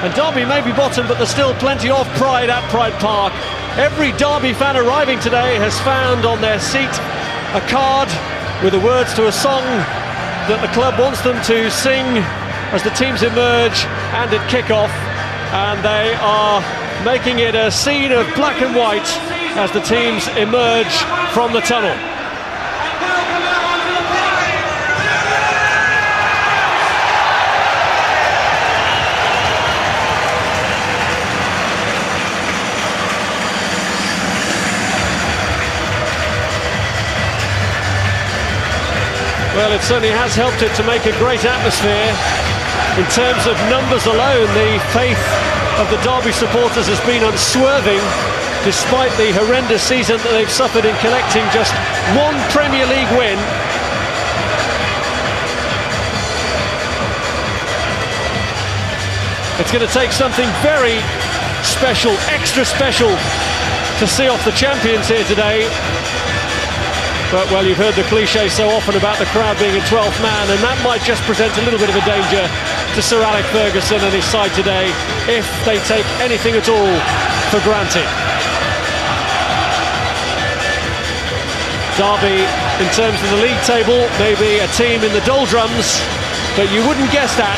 And Derby may be bottom, but there's still plenty of pride at Pride Park. Every Derby fan arriving today has found on their seat a card with the words to a song that the club wants them to sing as the teams emerge and at kick-off. And they are making it a scene of black and white as the teams emerge from the tunnel. Well, it certainly has helped it to make a great atmosphere. In terms of numbers alone, the faith of the Derby supporters has been unswerving, despite the horrendous season that they've suffered in collecting just one Premier League win. It's going to take something very special, extra special, to see off the champions here today. But, well, you've heard the cliche so often about the crowd being a 12th man, and that might just present a little bit of a danger to Sir Alex Ferguson and his side today if they take anything at all for granted. Derby, in terms of the league table, maybe a team in the doldrums, but you wouldn't guess that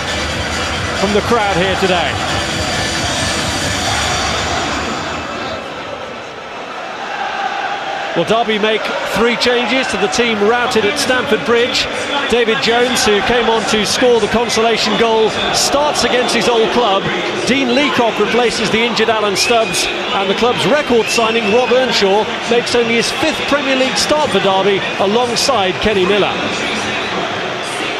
from the crowd here today. Well, Derby make 3 changes to the team routed at Stamford Bridge. David Jones, who came on to score the consolation goal, starts against his old club. Dean Leacock replaces the injured Alan Stubbs, and the club's record signing, Rob Earnshaw, makes only his 5th Premier League start for Derby alongside Kenny Miller.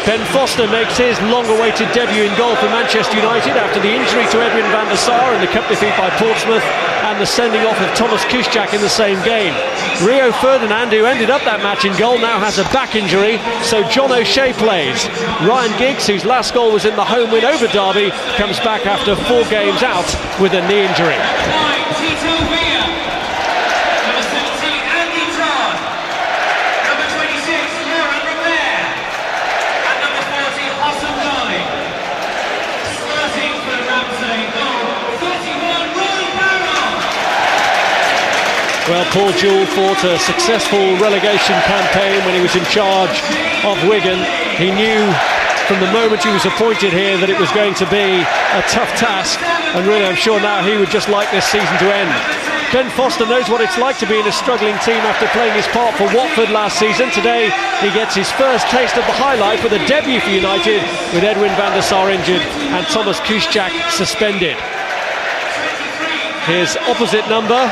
Ben Foster makes his long-awaited debut in goal for Manchester United after the injury to Edwin van der Sar in the cup defeat by Portsmouth and the sending off of Thomas Kuszczak in the same game. Rio Ferdinand, who ended up that match in goal, now has a back injury, so John O'Shea plays. Ryan Giggs, whose last goal was in the home win over Derby, comes back after 4 games out with a knee injury. Well, Paul Jewell fought a successful relegation campaign when he was in charge of Wigan. He knew from the moment he was appointed here that it was going to be a tough task, and really I'm sure now he would just like this season to end. Ben Foster knows what it's like to be in a struggling team after playing his part for Watford last season. Today he gets his first taste of the high life with a debut for United, with Edwin van der Sar injured and Thomas Kuszczak suspended. His opposite number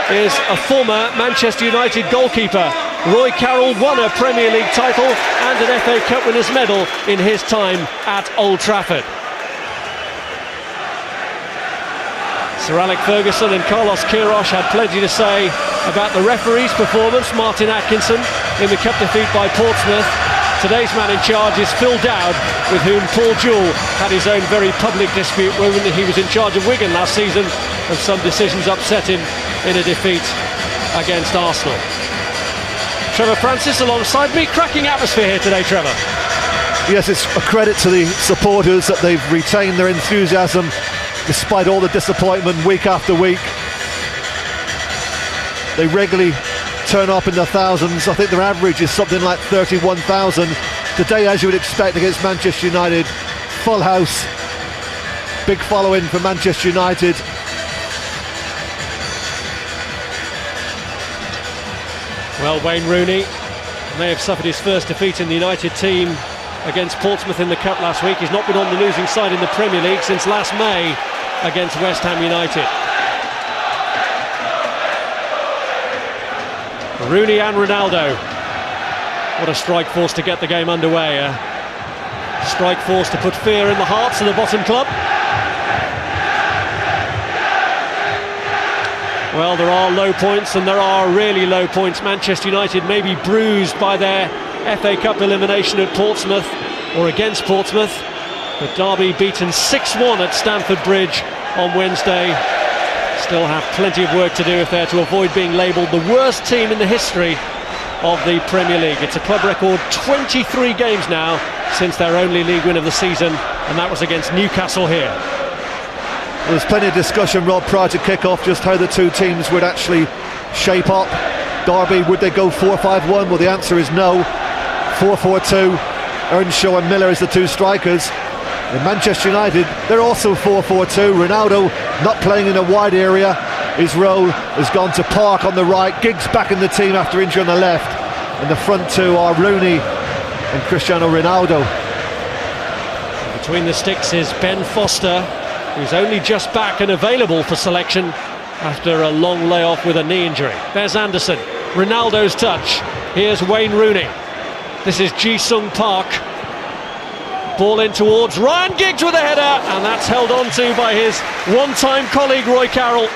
is a former Manchester United goalkeeper. Roy Carroll won a Premier League title and an FA Cup winners' medal in his time at Old Trafford. Sir Alex Ferguson and Carlos Queiroz had plenty to say about the referee's performance, Martin Atkinson, in the cup defeat by Portsmouth. Today's man in charge is Phil Dowd, with whom Paul Jewell had his own very public dispute when he was in charge of Wigan last season, and some decisions upset him in a defeat against Arsenal. Trevor Francis alongside me. Cracking atmosphere here today, Trevor. Yes, it's a credit to the supporters that they've retained their enthusiasm despite all the disappointment week after week. They regularly turn up in the thousands. I think their average is something like 31,000. Today, as you would expect against Manchester United, full house, big following for Manchester United. Well, Wayne Rooney may have suffered his first defeat in the United team against Portsmouth in the Cup last week. He's not been on the losing side in the Premier League since last May against West Ham United. Rooney and Ronaldo. What a strike force to get the game underway. A strike force to put fear in the hearts of the bottom club. Well, there are low points and there are really low points. Manchester United may be bruised by their FA Cup elimination at Portsmouth, or against Portsmouth, but Derby beaten 6-1 at Stamford Bridge on Wednesday. Still have plenty of work to do if they're to avoid being labelled the worst team in the history of the Premier League. It's a club record 23 games now since their only league win of the season, and that was against Newcastle here. There was plenty of discussion, Rob, prior to kick-off, just how the two teams would actually shape up. Derby, would they go 4-5-1? Well, the answer is no. 4-4-2. Earnshaw and Miller as the two strikers. In Manchester United, they're also 4-4-2. Ronaldo not playing in a wide area. His role has gone to Park on the right. Giggs back in the team after injury on the left. And the front two are Rooney and Cristiano Ronaldo. Between the sticks is Ben Foster, who's only just back and available for selection after a long layoff with a knee injury. There's Anderson, Ronaldo's touch. Here's Wayne Rooney. This is Ji-Sung Park. Ball in towards Ryan Giggs with a header, and that's held on to by his one-time colleague Roy Carroll.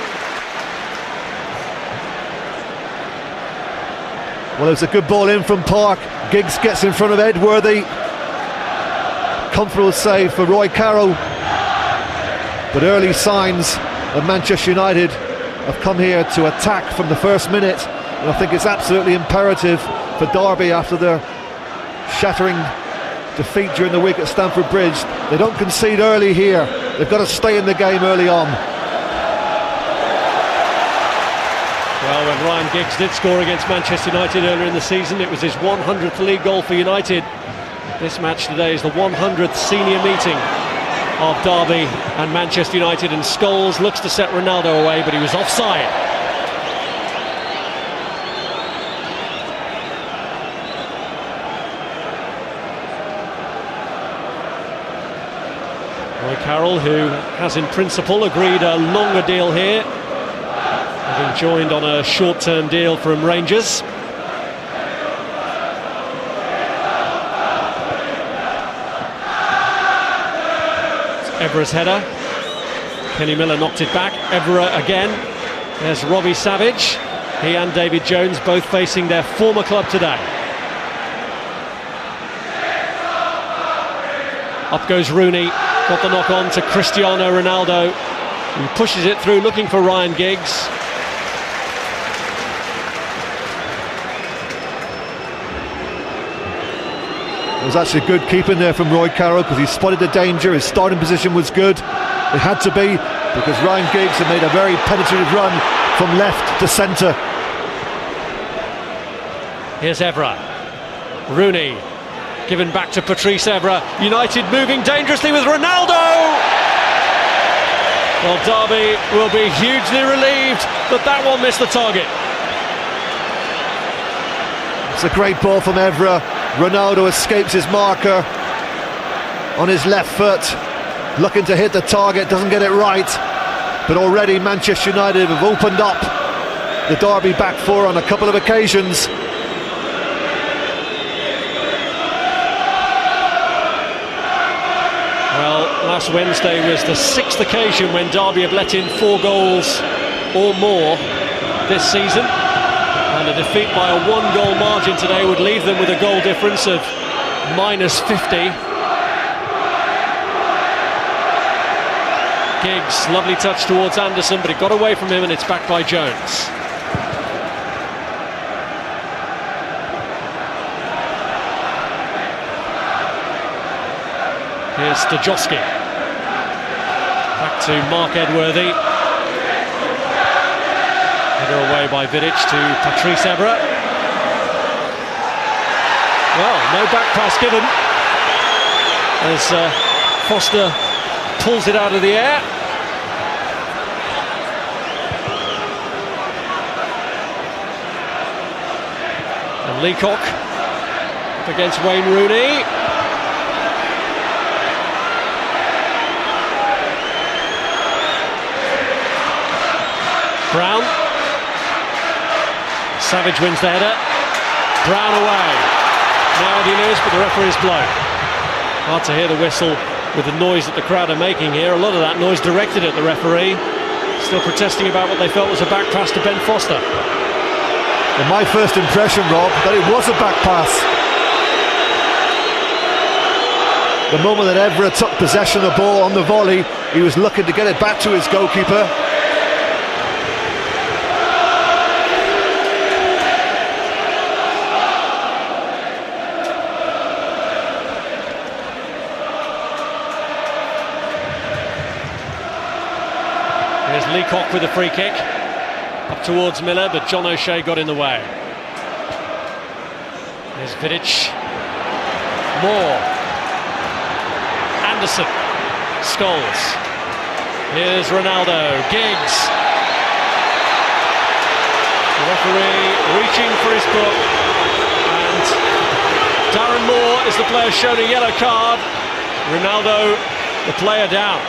Well, it was a good ball in from Park. Giggs gets in front of Edworthy. Comfortable save for Roy Carroll. But early signs of Manchester United have come here to attack from the first minute, and I think it's absolutely imperative for Derby, after their shattering defeat during the week at Stamford Bridge, they don't concede early here. They've got to stay in the game early on. Well, when Ryan Giggs did score against Manchester United earlier in the season, it was his 100th league goal for United. This match today is the 100th senior meeting of Derby and Manchester United, and Scholes looks to set Ronaldo away, but he was offside. Roy Carroll, who has in principle agreed a longer deal here, having joined on a short-term deal from Rangers. Evra's header. Kenny Miller knocked it back. Evra again. There's Robbie Savage. He and David Jones both facing their former club today. Up goes Rooney. Got the knock on to Cristiano Ronaldo, who pushes it through looking for Ryan Giggs. It was actually good keeping there from Roy Carroll, because he spotted the danger. His starting position was good. It had to be, because Ryan Giggs had made a very penetrative run from left to centre. Here's Evra. Rooney given back to Patrice Evra. United moving dangerously with Ronaldo. Well, Derby will be hugely relieved that that one missed the target. It's a great ball from Evra. Ronaldo escapes his marker on his left foot, looking to hit the target, doesn't get it right. But already Manchester United have opened up the Derby back four on a couple of occasions. Well, last Wednesday was the 6th occasion when Derby have let in 4 goals or more this season. And a defeat by a 1-goal margin today would leave them with a goal difference of -50. Giggs, lovely touch towards Anderson, but it got away from him, and it's back by Jones. Here's Stajowski. Back to Mark Edworthy. Header away by Vidic to Patrice Evra. Well, no back pass given as Foster pulls it out of the air. And Leacock up against Wayne Rooney. Brown. Savage wins the header. Brown away. Now Andy Lewis, but the referee's blown. Hard to hear the whistle with the noise that the crowd are making here. A lot of that noise directed at the referee. Still protesting about what they felt was a back pass to Ben Foster. Well, my first impression, Rob, that it was a back pass. The moment that Evra took possession of the ball on the volley, he was looking to get it back to his goalkeeper. Here's Leacock with a free kick. Up towards Miller, but John O'Shea got in the way. Here's Vidic. Moore. Anderson. Scholes. Here's Ronaldo. Giggs. The referee reaching for his book. And Darren Moore is the player shown a yellow card. Ronaldo, the player, down.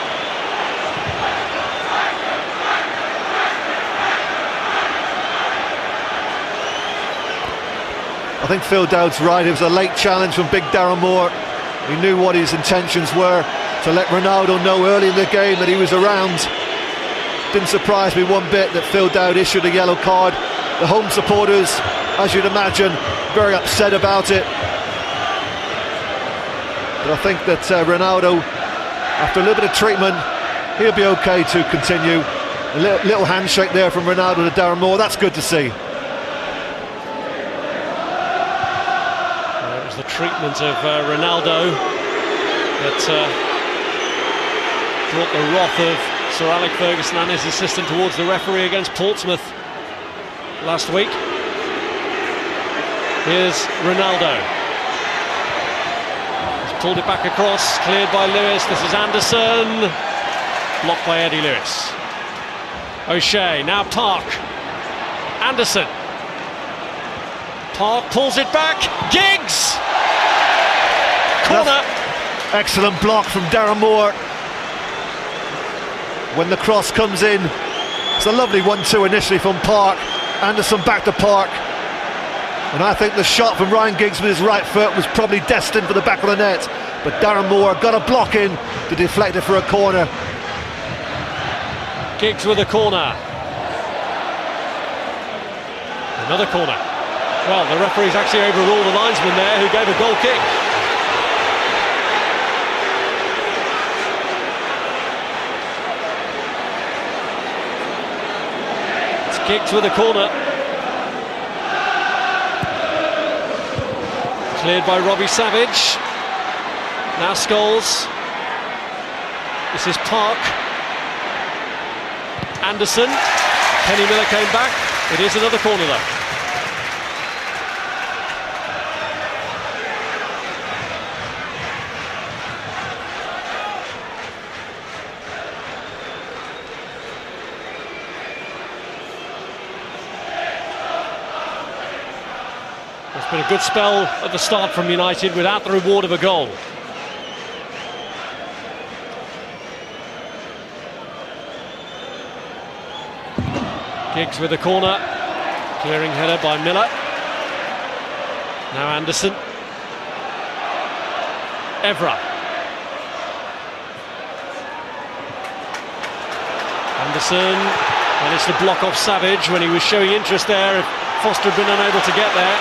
I think Phil Dowd's right. It was a late challenge from big Darren Moore. He knew what his intentions were, to let Ronaldo know early in the game that he was around. Didn't surprise me one bit that Phil Dowd issued a yellow card. The home supporters, as you'd imagine, very upset about it. But I think that Ronaldo, after a little bit of treatment, he'll be okay to continue. A little handshake there from Ronaldo to Darren Moore. That's good to see. The treatment of Ronaldo that brought the wrath of Sir Alex Ferguson and his assistant towards the referee against Portsmouth last week. Here's Ronaldo. He's pulled it back across, cleared by Lewis. This is Anderson, blocked by Eddie Lewis. O'Shea, now Park. Anderson. Park pulls it back. Giggs! Corner. Excellent block from Darren Moore. When the cross comes in, it's a lovely 1-2 initially from Park. Anderson back to Park. And I think the shot from Ryan Giggs with his right foot was probably destined for the back of the net. But Darren Moore got a block in to deflect it for a corner. Giggs with a corner. Another corner. Well, the referee's actually overruled the linesman there, who gave a goal kick. It's Giggs with a corner. Cleared by Robbie Savage. Now Scholes. This is Park. Anderson. Kenny Miller came back. It is another corner though. It's been a good spell at the start from United without the reward of a goal. Giggs with a corner, clearing header by Miller. Now Anderson. Evra. Anderson managed to block off Savage when he was showing interest there. If Foster had been unable to get there.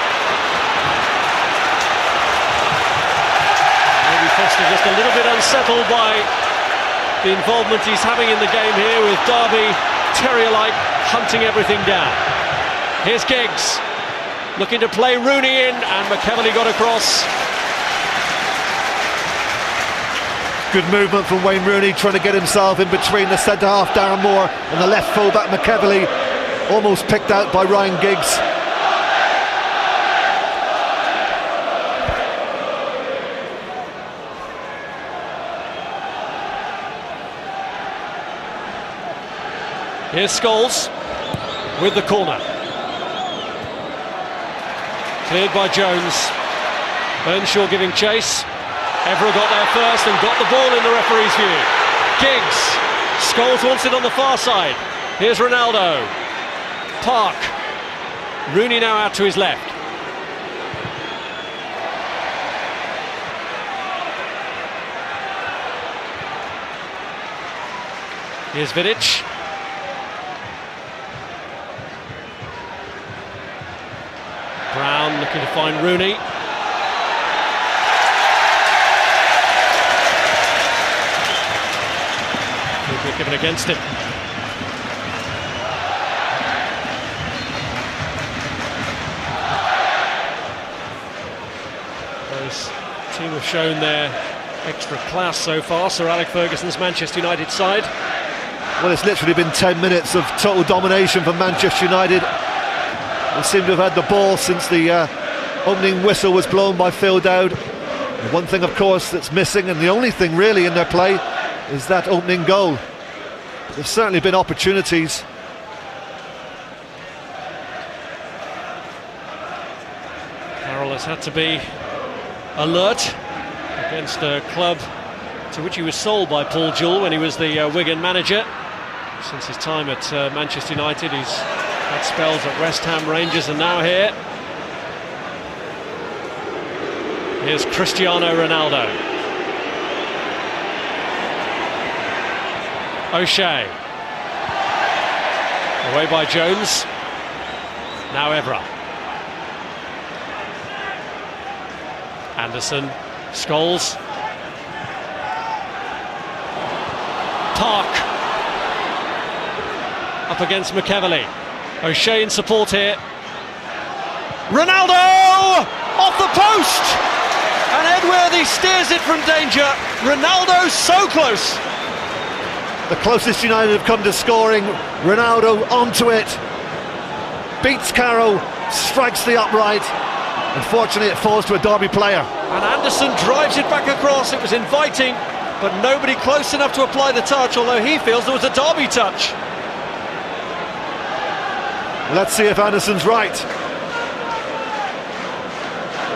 Maybe Foster just a little bit unsettled by the involvement he's having in the game here, with Derby terrier-like hunting everything down. Here's Giggs looking to play Rooney in, and McEvoy got across. Good movement from Wayne Rooney, trying to get himself in between the centre-half Darren Moore and the left full-back McEvoy, almost picked out by Ryan Giggs. Here's Scholes with the corner. Cleared by Jones. Earnshaw giving chase. Evra got there first and got the ball in the referee's view. Giggs. Scholes wants it on the far side. Here's Ronaldo. Park. Rooney now out to his left. Here's Vidic. Brown looking to find Rooney. Free given against him. Those team have shown their extra class so far, Sir Alex Ferguson's Manchester United side. Well, it's literally been 10 minutes of total domination for Manchester United. They seem to have had the ball since the opening whistle was blown by Phil Dowd. And one thing, of course, that's missing, and the only thing really in their play, is that opening goal. But there's certainly been opportunities. Carroll has had to be alert against a club to which he was sold by Paul Jewell when he was the Wigan manager. Since his time at Manchester United, he's had spells at West Ham, Rangers, and now here. Here's Cristiano Ronaldo. O'Shea. Away by Jones. Now Evra. Anderson. Scholes. Park. Up against McEverley. O'Shea in support here. Ronaldo! Off the post! And Edworthy steers it from danger. Ronaldo so close. The closest United have come to scoring. Ronaldo onto it. Beats Carroll, strikes the upright. Unfortunately, it falls to a Derby player. And Anderson drives it back across. It was inviting, but nobody close enough to apply the touch, although he feels there was a Derby touch. Let's see if Anderson's right.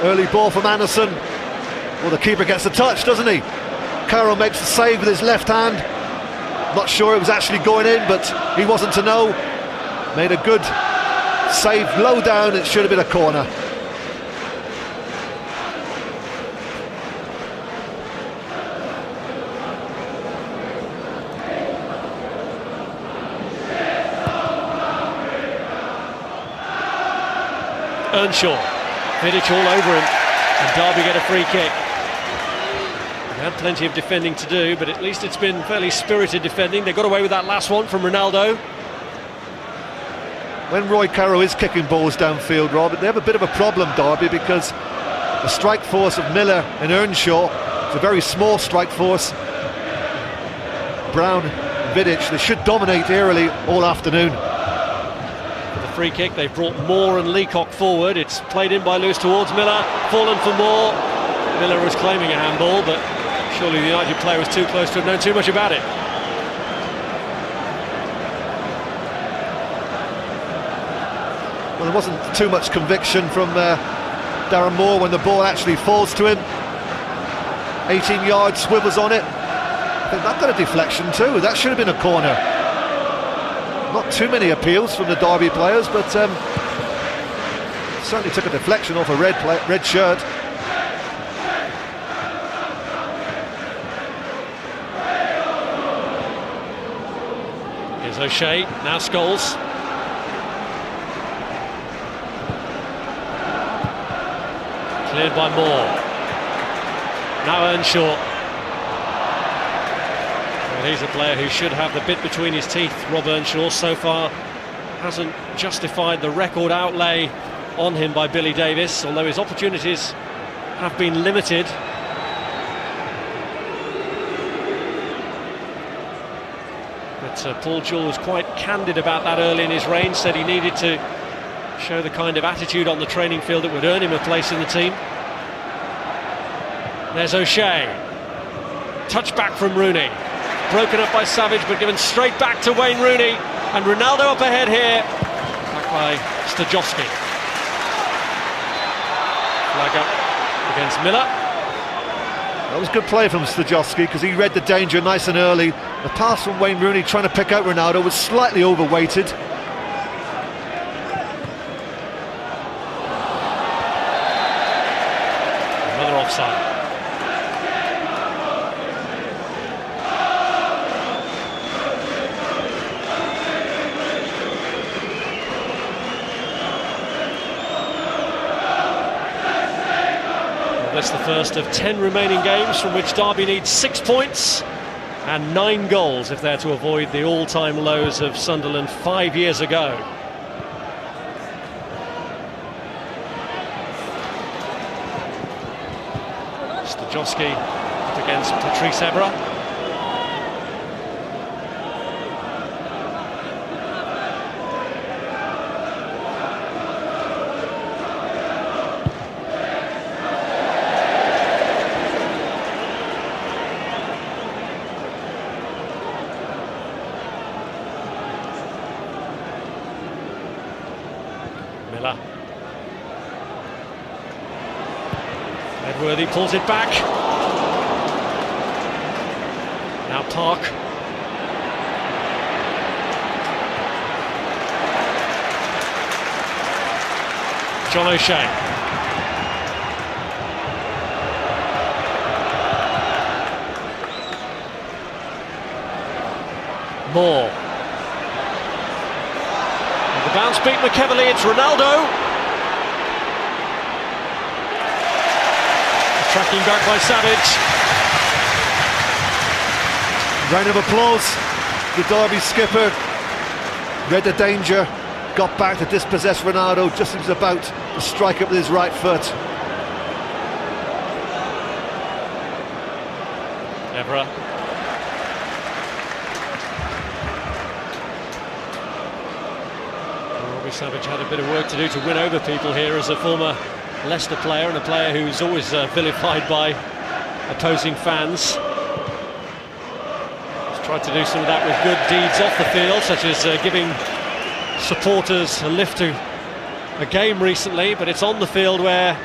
Early ball from Anderson. Well, the keeper gets a touch, doesn't he? Carroll makes the save with his left hand. Not sure it was actually going in, but he wasn't to know. Made a good save low down. It should have been a corner. Earnshaw, Vidic all over him, and Derby get a free kick. They had plenty of defending to do, but at least it's been fairly spirited defending. They got away with that last one from Ronaldo. When Roy Carroll is kicking balls downfield, Rob, they have a bit of a problem, Derby, because the strike force of Miller and Earnshaw is a very small strike force. Brown, Vidic, they should dominate aerially all afternoon. Free kick, they've brought Moore and Leacock forward. It's played in by Lewis towards Miller, fallen for Moore. Miller was claiming a handball, but surely the United player was too close to have known too much about it. Well, there wasn't too much conviction from Darren Moore when the ball actually falls to him. 18 yards, swivels on it. I think that got a deflection too. That should have been a corner. Not too many appeals from the Derby players, but certainly took a deflection off a red shirt. Here's O'Shea, now Scholes. Cleared by Moore. Now Earnshaw. He's a player who should have the bit between his teeth. Rob Earnshaw so far hasn't justified the record outlay on him by Billy Davies, although his opportunities have been limited. But Paul Jewell was quite candid about that early in his reign, said he needed to show the kind of attitude on the training field that would earn him a place in the team. There's O'Shea. Touch back from Rooney. Broken up by Savage, but given straight back to Wayne Rooney. And Ronaldo up ahead here. Back by Stajowski. Flag up against Miller. That was good play from Stajowski, because he read the danger nice and early. The pass from Wayne Rooney trying to pick out Ronaldo was slightly overweighted. Another offside. That's the first of 10 remaining games from which Derby needs 6 points and 9 goals if they're to avoid the all-time lows of Sunderland 5 years ago. Stajowski up against Patrice Evra. Miller. Edworthy pulls it back. Now Park. John O'Shea. Moore. And the bounce beat McEverly, it's Ronaldo. Tracking back by Savage. Round of applause. The Derby skipper read the danger, got back to dispossess Ronaldo just as he was about to strike it with his right foot. Evra. Robbie Savage had a bit of work to do to win over people here as a former Leicester player and a player who's always vilified by opposing fans. He's tried to do some of that with good deeds off the field, such as giving supporters a lift to a game recently, but it's on the field where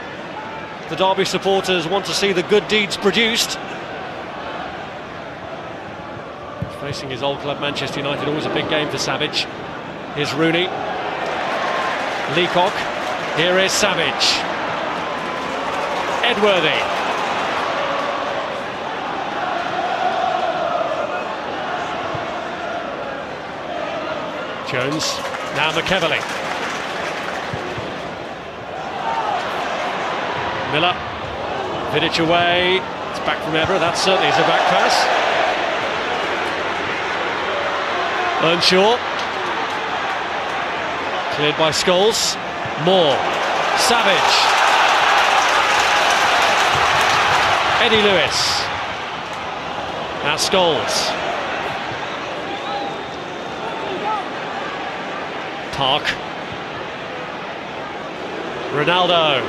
the Derby supporters want to see the good deeds produced. Facing his old club Manchester United, always a big game for Savage. Here's Rooney. Leacock. Here is Savage. Edworthy. Jones. Now McEverly. Miller. Vidic away. It's back from Evra. That certainly is a back pass. Earnshaw. Cleared by Scholes. Moore. Savage. Eddie Lewis. Now Scholes. Park. Ronaldo.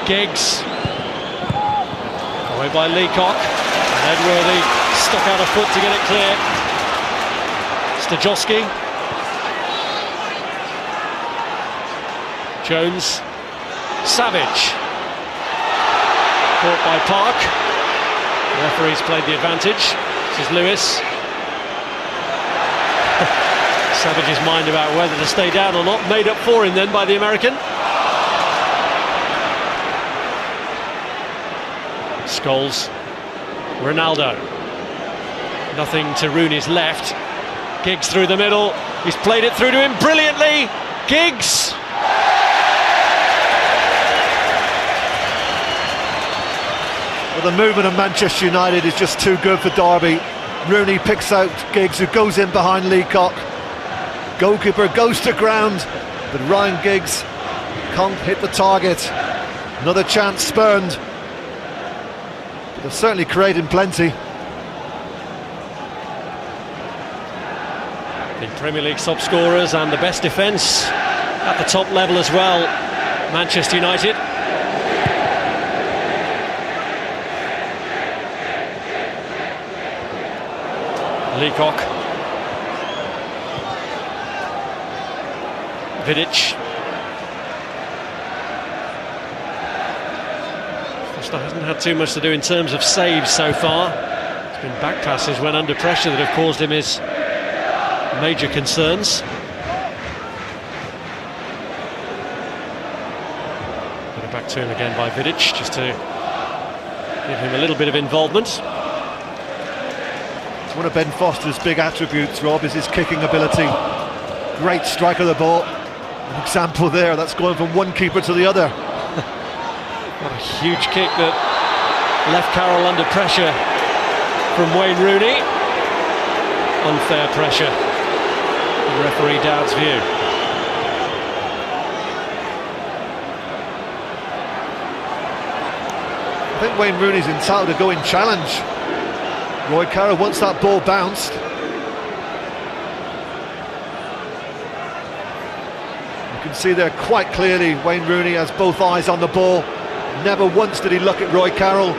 Giggs. Away by Leacock. And Edworthy stuck out a foot to get it clear. Stajowski. Jones. Savage. Caught by Park. The referee's played the advantage. This is Lewis. Savage's mind about whether to stay down or not made up for him then by the American. Scholes. Ronaldo. Nothing to Rooney's left. Giggs through the middle. He's played it through to him brilliantly. Giggs. Well, the movement of Manchester United is just too good for Derby. Rooney picks out Giggs, who goes in behind Leacock. Goalkeeper goes to ground, but Ryan Giggs can't hit the target. Another chance spurned. But they're certainly creating plenty. The Premier League top scorers and the best defence at the top level as well, Manchester United. Leacock. Vidic. Foster hasn't had too much to do in terms of saves so far. It's been back passes when under pressure that have caused him his major concerns. Put it back to him again by Vidic, just to give him a little bit of involvement. One of Ben Foster's big attributes, Rob, is his kicking ability. Great strike of the ball. An example there, that's going from one keeper to the other. What a huge kick that left Carroll under pressure from Wayne Rooney. Unfair pressure, in referee Dowd's view. I think Wayne Rooney's entitled to go in challenge. Roy Carroll wants that ball bounced. You can see there quite clearly Wayne Rooney has both eyes on the ball. Never once did he look at Roy Carroll.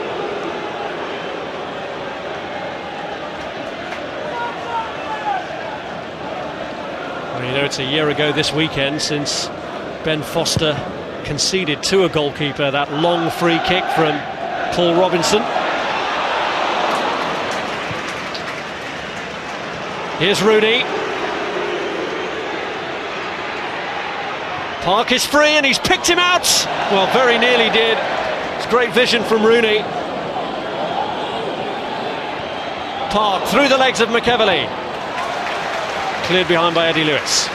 Well, you know, it's a year ago this weekend since Ben Foster conceded to a goalkeeper that long free kick from Paul Robinson. Here's Rooney. Park is free and he's picked him out. Well, very nearly did. It's great vision from Rooney. Park through the legs of McEverley. Cleared behind by Eddie Lewis.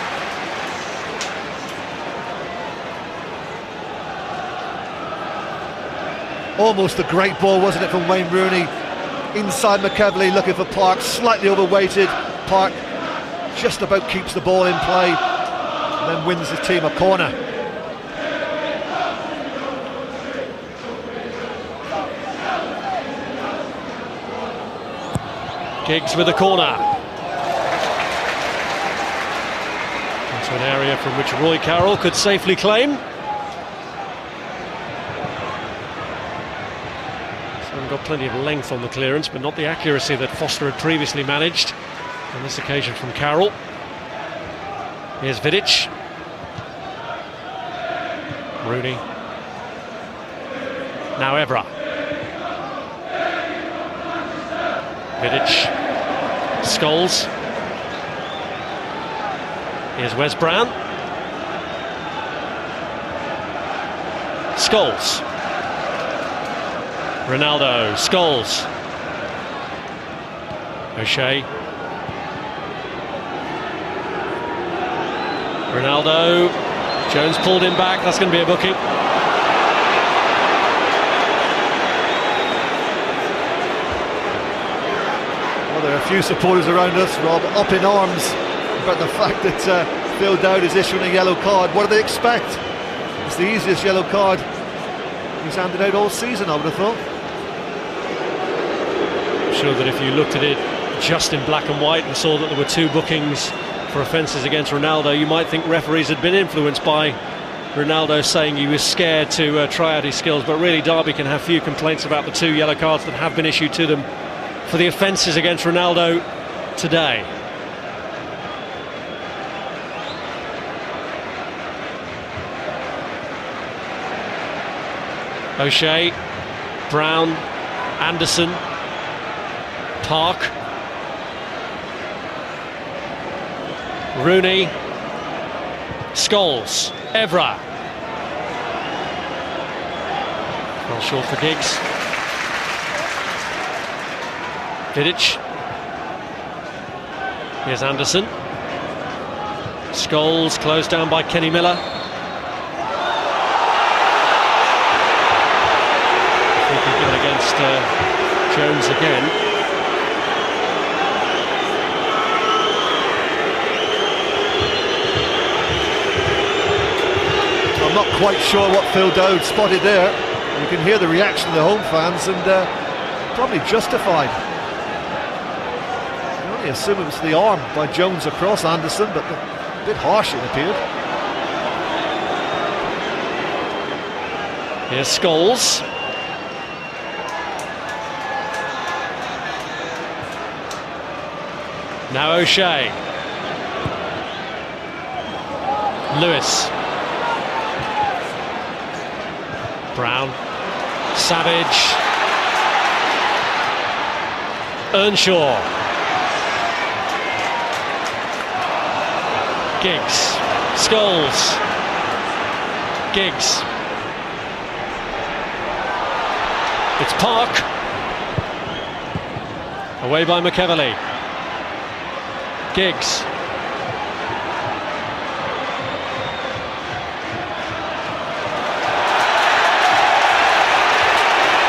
Almost a great ball, wasn't it, from Wayne Rooney? Inside McEverley, looking for Park, slightly overweighted. Park just about keeps the ball in play and then wins his team a corner. Giggs with a corner. Into an area from which Roy Carroll could safely claim. Got plenty of length on the clearance, but not the accuracy that Foster had previously managed on this occasion from Carroll. Here's Vidic. Rooney. Now Evra. Vidic. Scholes. Here's Wes Brown. Scholes. Ronaldo, Scholes. O'Shea. Ronaldo. Jones pulled him back. That's going to be a booking. Well, there are a few supporters around us, Rob, up in arms about the fact that Phil Dowd is issuing a yellow card. What do they expect? It's the easiest yellow card he's handed out all season, I would have thought. I'm sure that if you looked at it just in black and white and saw that there were two bookings for offences against Ronaldo, you might think referees had been influenced by Ronaldo saying he was scared to try out his skills, but really Derby can have few complaints about the two yellow cards that have been issued to them for the offences against Ronaldo today. O'Shea, Brown, Anderson, Park, Rooney, Scholes, Evra. Well short for Giggs. Vidic. Here's Anderson. Scholes closed down by Kenny Miller. Given against Jones again. I'm not quite sure what Phil Dowd spotted there. You can hear the reaction of the home fans, and probably justified. I only assume it was the arm by Jones across Anderson, but a bit harsh it appeared. Here's Scholes. Now O'Shea. Lewis. Brown. Savage. Earnshaw. Giggs. Scholes. Giggs. It's Park. Away by McEverley. Giggs.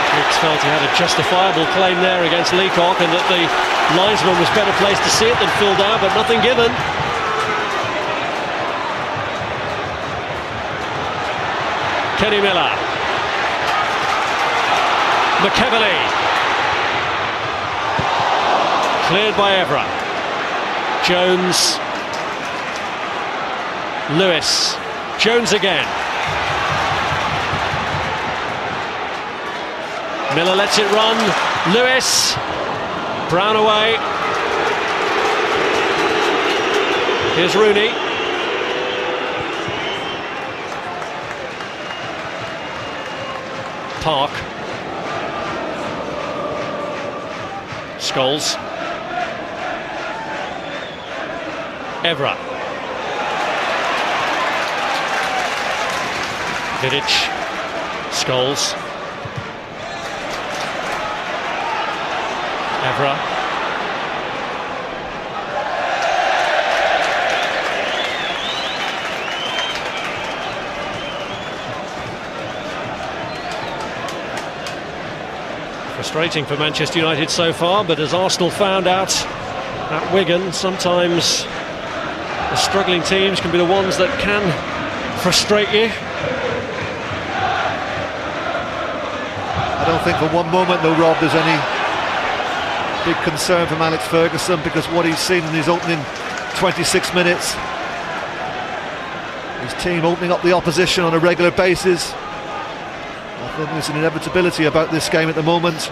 Giggs felt he had a justifiable claim there against Leacock and that the linesman was better placed to see it than Phil Dowd, but nothing given. Kenny Miller. McEverley. Cleared by Evra. Jones, Lewis, Jones again. Miller lets it run, Lewis, Brown away. Here's Rooney. Park. Scholes. Evra. Vidic. Scholes. Evra. Frustrating for Manchester United so far, but as Arsenal found out at Wigan, sometimes the struggling teams can be the ones that can frustrate you. I don't think for one moment, though, Rob, there's any big concern from Alex Ferguson, because what he's seen in his opening 26 minutes, his team opening up the opposition on a regular basis. I think there's an inevitability about this game at the moment.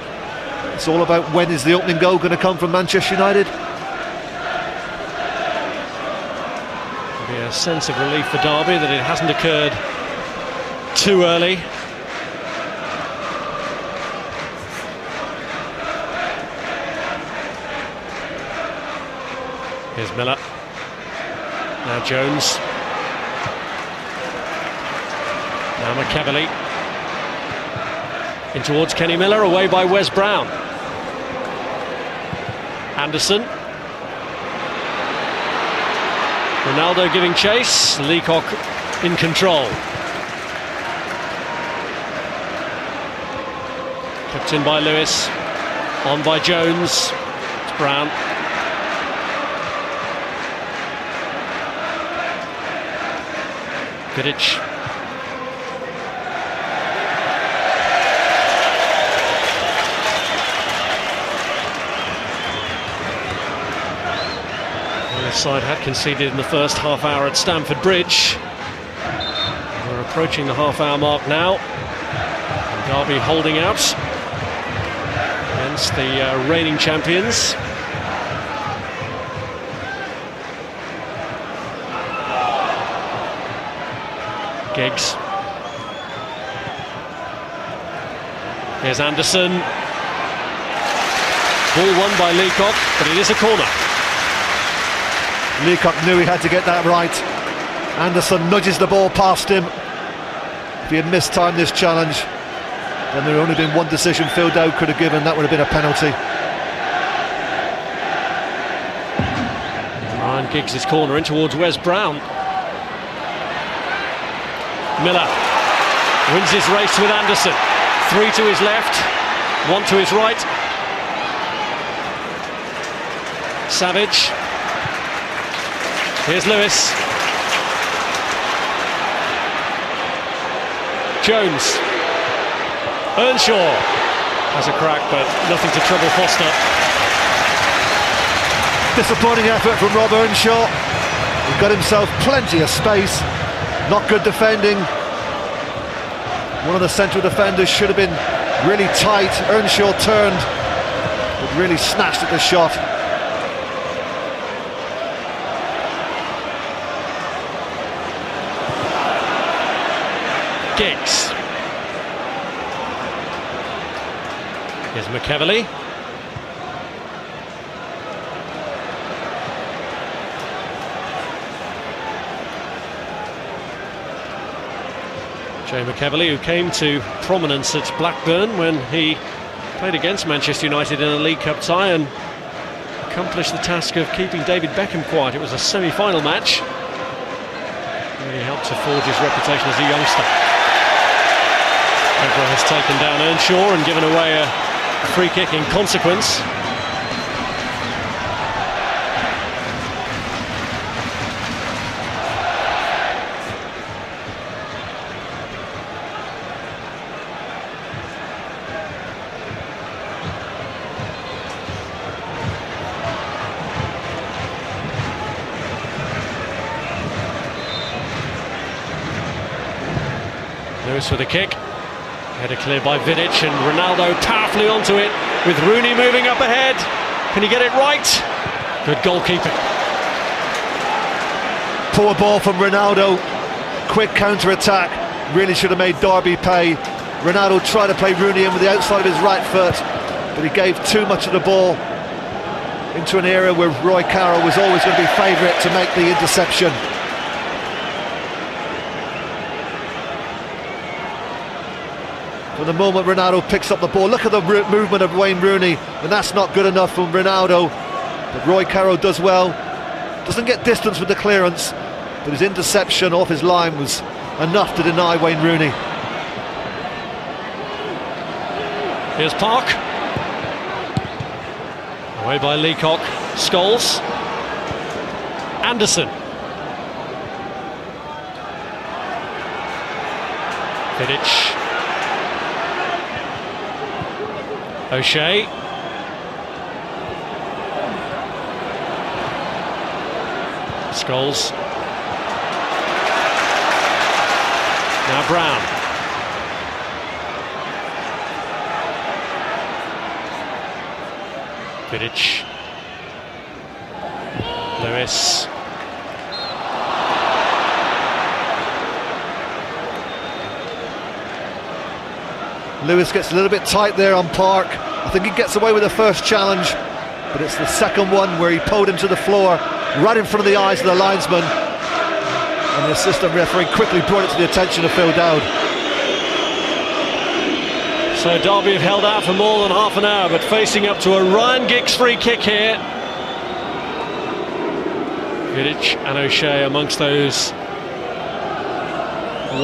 It's all about when is the opening goal going to come from Manchester United. There'll be a sense of relief for Derby that it hasn't occurred too early. Here's Miller. Now Jones. Now McEvilly. In towards Kenny Miller, away by Wes Brown. Anderson. Ronaldo giving chase. Leacock in control. Kept in by Lewis. On by Jones. It's Brown. Vidic. The side had conceded in the first half hour at Stamford Bridge. We're approaching the half-hour mark now. And Derby holding out against the reigning champions. Giggs. Here's Anderson. Ball won by Leacock, but it is a corner. Leacock knew he had to get that right. Anderson nudges the ball past him. If he had mistimed this challenge, then there would only been one decision Phil Dowd could have given. That would have been a penalty. Ryan Giggs' corner in towards Wes Brown. Miller wins his race with Anderson. 3 to his left, 1 to his right. Savage. Here's Lewis. Jones. Earnshaw has a crack, but nothing to trouble Foster. Disappointing effort from Rob Earnshaw. He got himself plenty of space. Not good defending. One of the central defenders should have been really tight. Earnshaw turned, but really snatched at the shot. Giggs. Here's McEvilly. Jay McEvilly, who came to prominence at Blackburn when he played against Manchester United in a League Cup tie and accomplished the task of keeping David Beckham quiet. It was a semi-final match. Really helped to forge his reputation as a youngster. Evra has taken down Earnshaw and given away a free kick in consequence. Lewis with a kick. Header cleared by Vidic, and Ronaldo powerfully onto it with Rooney moving up ahead. Can he get it right? Good goalkeeping. Poor ball from Ronaldo. Quick counter-attack. Really should have made Derby pay. Ronaldo tried to play Rooney in with the outside of his right foot, but he gave too much of the ball into an area where Roy Carroll was always going to be favourite to make the interception. From the moment Ronaldo picks up the ball, look at the movement of Wayne Rooney, and that's not good enough from Ronaldo. But Roy Carroll does well, doesn't get distance with the clearance, but his interception off his line was enough to deny Wayne Rooney. Here's Park. Away by Leacock. Scholes. Anderson. Vidic. O'Shea. Scholes. Now Brown. Vidic. Lewis. Lewis gets a little bit tight there on Park. I think he gets away with the first challenge, but it's the second one where he pulled him to the floor, right in front of the eyes of the linesman, and the assistant referee quickly brought it to the attention of Phil Dowd. So Derby have held out for more than half an hour, but facing up to a Ryan Giggs free kick here. Vidic and O'Shea amongst those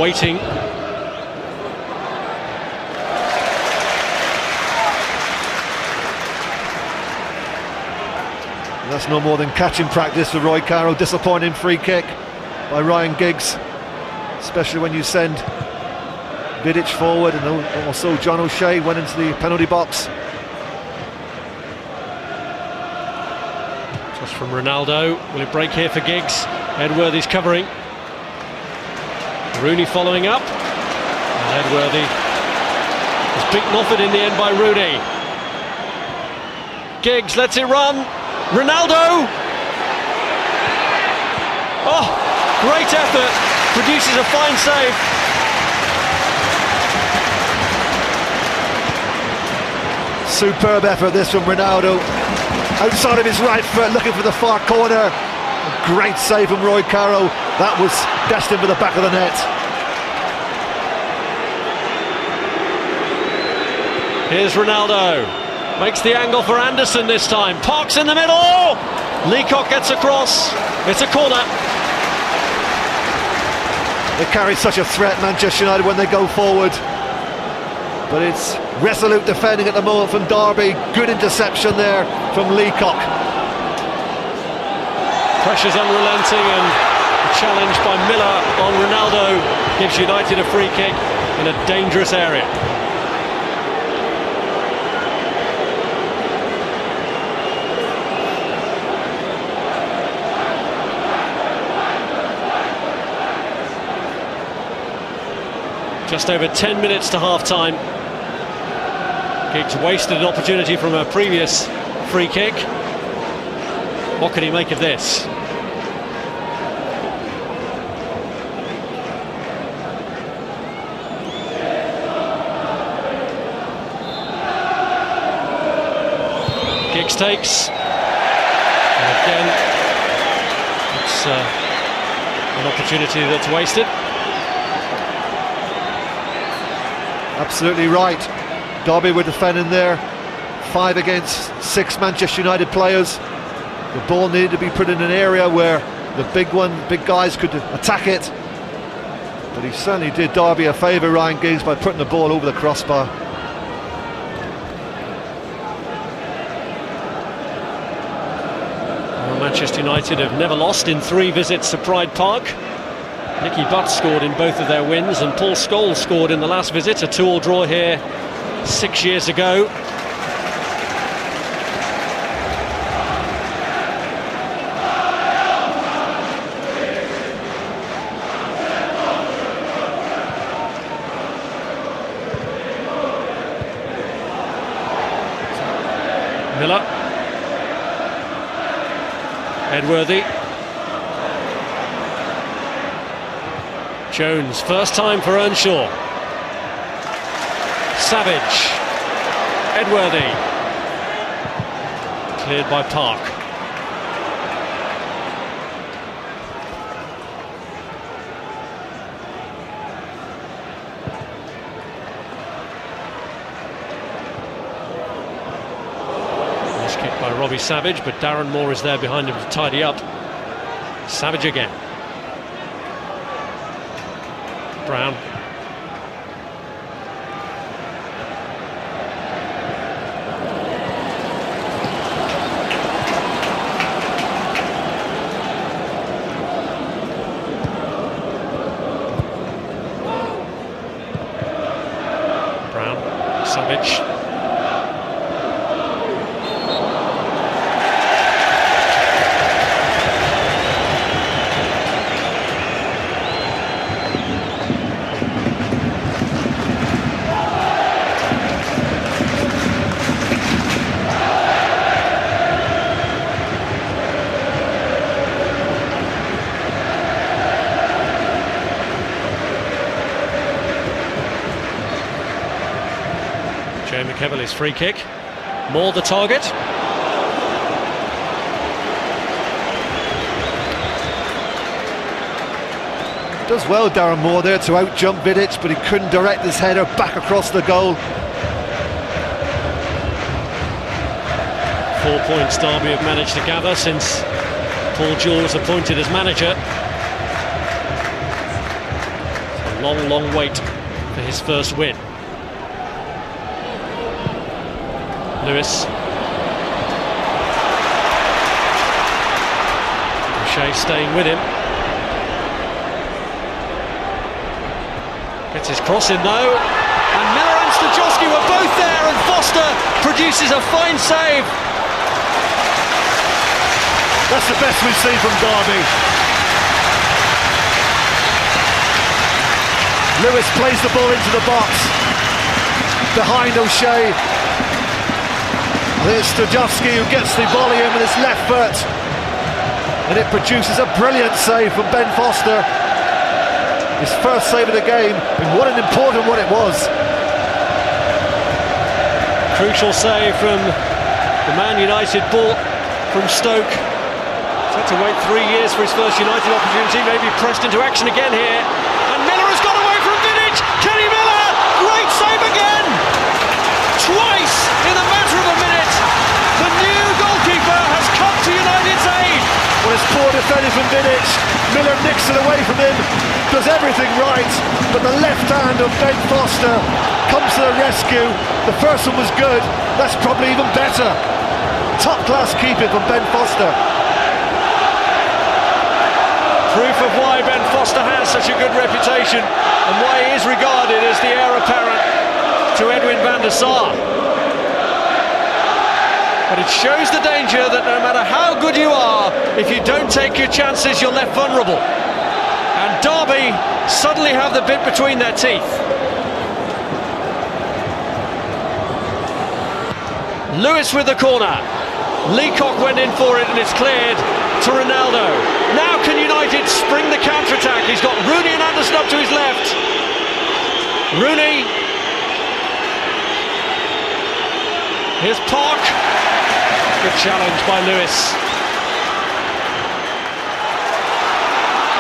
waiting. And that's no more than catching practice for Roy Carroll. Disappointing free kick by Ryan Giggs, especially when you send Vidic forward, and also John O'Shea went into the penalty box. Just from Ronaldo. Will it break here for Giggs? Edworthy's covering. Rooney following up. And Edworthy was beaten off it in the end by Rooney. Giggs lets it run. Ronaldo! Oh, great effort. Produces a fine save. Superb effort this from Ronaldo. Outside of his right foot, looking for the far corner. A great save from Roy Carroll. That was destined for the back of the net. Here's Ronaldo. Makes the angle for Anderson this time. Park's in the middle. Leacock gets across. It's a corner. They carry such a threat, Manchester United, when they go forward. But it's resolute defending at the moment from Derby. Good interception there from Leacock. Pressure's unrelenting, and the challenge by Miller on Ronaldo gives United a free kick in a dangerous area. Just over 10 minutes to half-time. Giggs wasted an opportunity from a previous free kick. What can he make of this? Giggs takes. And again, it's an opportunity that's wasted. Absolutely right. Derby were defending there. 5 against 6 Manchester United players. The ball needed to be put in an area where the big guys could attack it. But he certainly did Derby a favour, Ryan Giggs, by putting the ball over the crossbar. Well, Manchester United have never lost in 3 visits to Pride Park. Nicky Butt scored in both of their wins, and Paul Scholes scored in the last visit, a 2-2 draw here 6 years ago. Miller. Jones, first time for Earnshaw. Savage. Edworthy. Cleared by Park. Nice kick by Robbie Savage, but Darren Moore is there behind him to tidy up. Savage again. Brown. Brown. Savage. Jamie Keverley's free kick. Moore the target. Does well, Darren Moore, there to out-jump Vidic, but he couldn't direct his header back across the goal. 4 points Derby have managed to gather since Paul Jewell was appointed as manager. It's a long, long wait for his first win. Lewis. O'Shea staying with him. Gets his cross in though. And Miller and Stajowski were both there, and Foster produces a fine save. That's the best we've seen from Derby. Lewis plays the ball into the box. Behind O'Shea. I think it's Stajowski who gets the volley in with his left foot, and it produces a brilliant save from Ben Foster. His first save of the game, and what an important one it was. Crucial save from the Man United ball from Stoke. He's had to wait 3 years for his first United opportunity, maybe pressed into action again here. And Miller has got away from Vidic. Kenny Miller, great save again! Twice in a matter of a minute, the new goalkeeper has come to United's aid. Well, it's poor defending from Vidic. Miller nicks it away from him, does everything right, but the left hand of Ben Foster comes to the rescue. The first one was good, that's probably even better. Top class keeping from Ben Foster. Proof of why Ben Foster has such a good reputation and why he is regarded as the heir apparent to Edwin van der Sar. But it shows the danger that no matter how good you are, if you don't take your chances, you're left vulnerable. And Derby suddenly have the bit between their teeth. Lewis with the corner. Leacock went in for it and it's cleared to Ronaldo. Now can United spring the counter-attack? He's got Rooney and Anderson up to his left. Rooney. Here's Park. Good challenge by Lewis.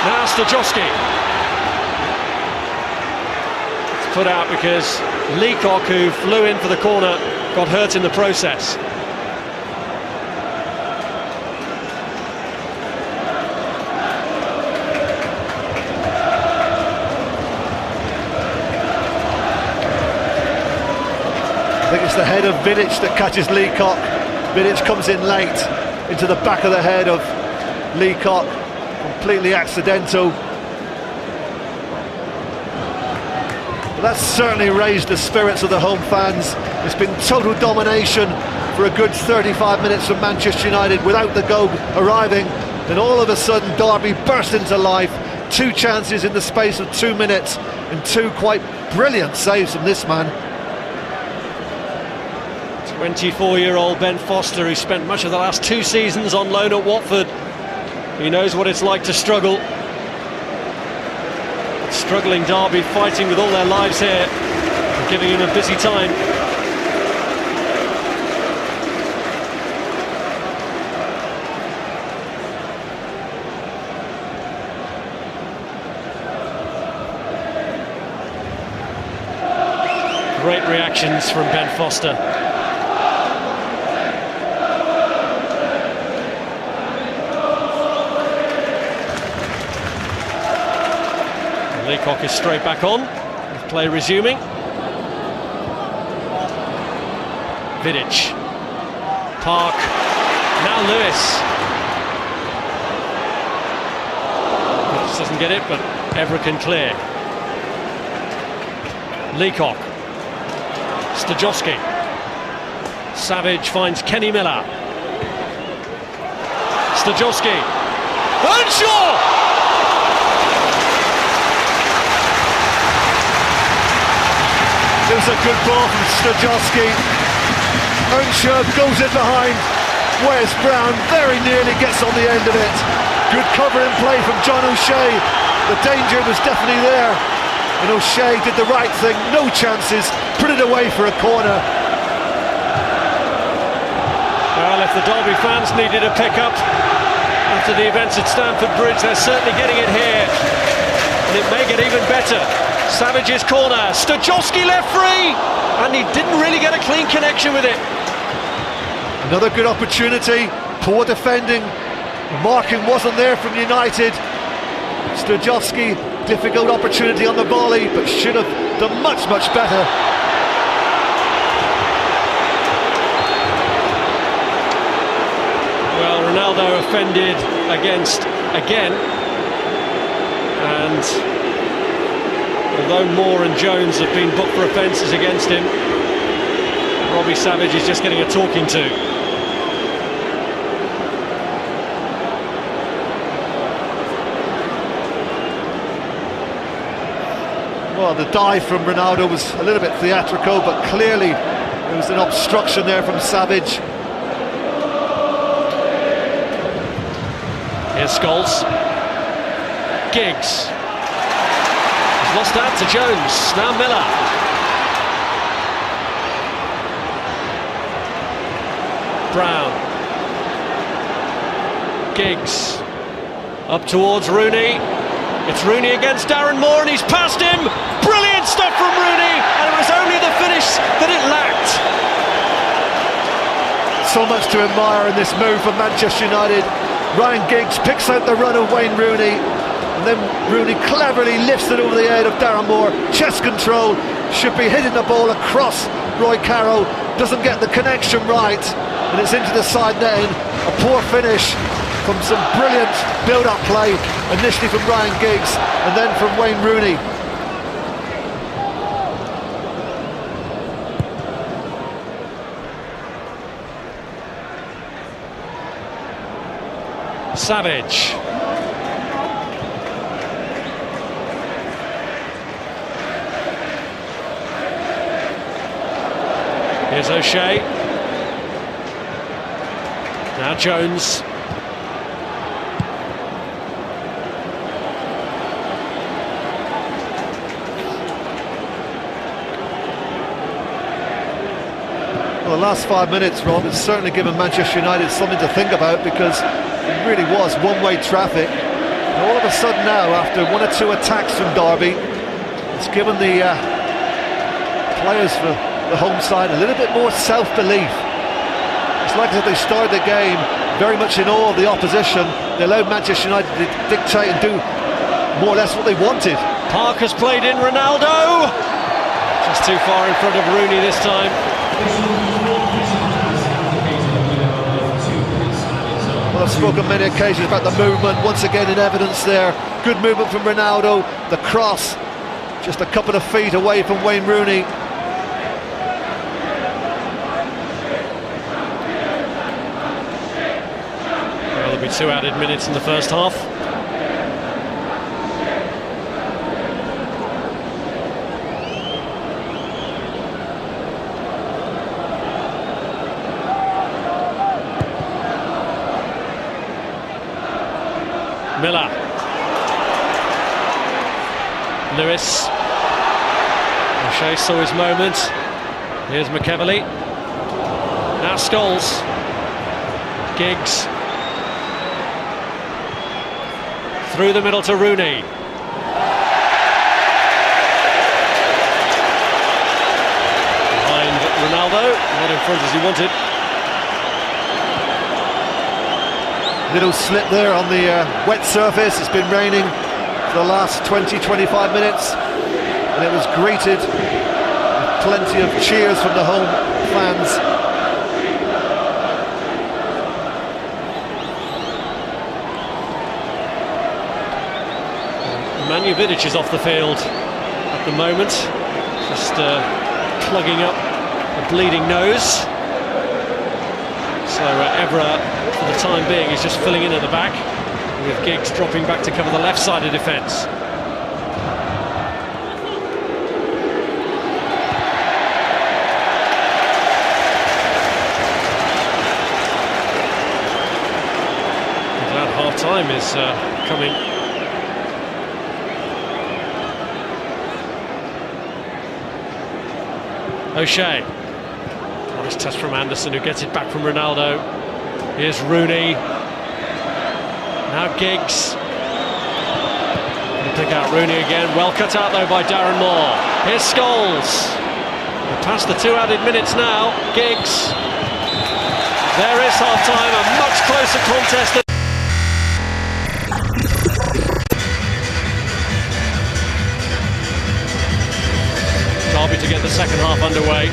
Now Stajowski. It's put out because Leacock, who flew in for the corner, got hurt in the process. I think it's the head of Vidic that catches Leacock. Vidic comes in late into the back of the head of Leacock, completely accidental. But that's certainly raised the spirits of the home fans. It's been total domination for a good 35 minutes from Manchester United without the goal arriving. Then all of a sudden Derby burst into life. 2 chances in the space of 2 minutes and 2 quite brilliant saves from this man. 24-year-old Ben Foster, who spent much of the last 2 seasons on loan at Watford. He knows what it's like to struggle. Struggling Derby, fighting with all their lives here, and giving him a busy time. Great reactions from Ben Foster. Leacock is straight back on, with play resuming. Vidic, Park, now Lewis. Just doesn't get it, but Evra can clear. Leacock, Stajowski. Savage finds Kenny Miller. Stajowski, Earnshaw! It was a good ball from Stajowski. Earnshaw goes in behind. Wes Brown very nearly gets on the end of it. Good cover in play from John O'Shea. The danger was definitely there. And O'Shea did the right thing, no chances, put it away for a corner. Well, if the Derby fans needed a pick-up after the events at Stamford Bridge, they're certainly getting it here. And it may get even better. Savage's corner, Stajowski left free, and he didn't really get a clean connection with it. Another good opportunity, poor defending, marking wasn't there from United. Stajowski, difficult opportunity on the volley, but should have done much better. Well, Ronaldo offended against again, and although Moore and Jones have been booked for offences against him, Robbie Savage is just getting a talking to. Well, the dive from Ronaldo was a little bit theatrical, but clearly there was an obstruction there from Savage. Here's Scholes. Giggs. He's lost out to Jones. Now Miller. Brown. Giggs. Up towards Rooney. It's Rooney against Darren Moore, and he's passed him. Brilliant stuff from Rooney, and it was only the finish that it lacked. So much to admire in this move from Manchester United. Ryan Giggs picks out the run of Wayne Rooney, and then Rooney cleverly lifts it over the head of Darren Moore. Chest control, should be hitting the ball across Roy Carroll, doesn't get the connection right, and it's into the side netting. A poor finish from some brilliant build-up play, initially from Ryan Giggs and then from Wayne Rooney. Savage. Here's O'Shea. Now Jones. Well, the last 5 minutes, Rob, has certainly given Manchester United something to think about, because it really was one-way traffic. And all of a sudden now, after one or two attacks from Derby, it's given the players for the home side a little bit more self-belief. It's like as if they started the game very much in awe of the opposition. They allowed Manchester United to dictate and do more or less what they wanted. Park has played in Ronaldo. Just too far in front of Rooney this time. Well, I've spoken many occasions about the movement, once again in evidence there. Good movement from Ronaldo, the cross just a couple of feet away from Wayne Rooney. Well, there'll be 2 added minutes in the first half. Miller. Lewis. O'Shea saw his moment. Here's McEverley. Now Scholes. Giggs. Through the middle to Rooney. Behind Ronaldo, not in front as he wanted. Little slip there on the wet surface. It's been raining for the last 20-25 minutes, and it was greeted with plenty of cheers from the home fans. Nemanja Vidic is off the field at the moment, just plugging up a bleeding nose. So Evra, for the time being, is just filling in at the back, with Giggs dropping back to cover the left side of defence. I'm glad half-time is coming. O'Shea. Nice touch from Anderson, who gets it back from Ronaldo. Here's Rooney. Now Giggs. Gonna pick out Rooney again. Well cut out though by Darren Moore. Here's Scholes. We're past the 2 added minutes now. Giggs. There is half-time, a much closer contest than Derby to get the second half underway.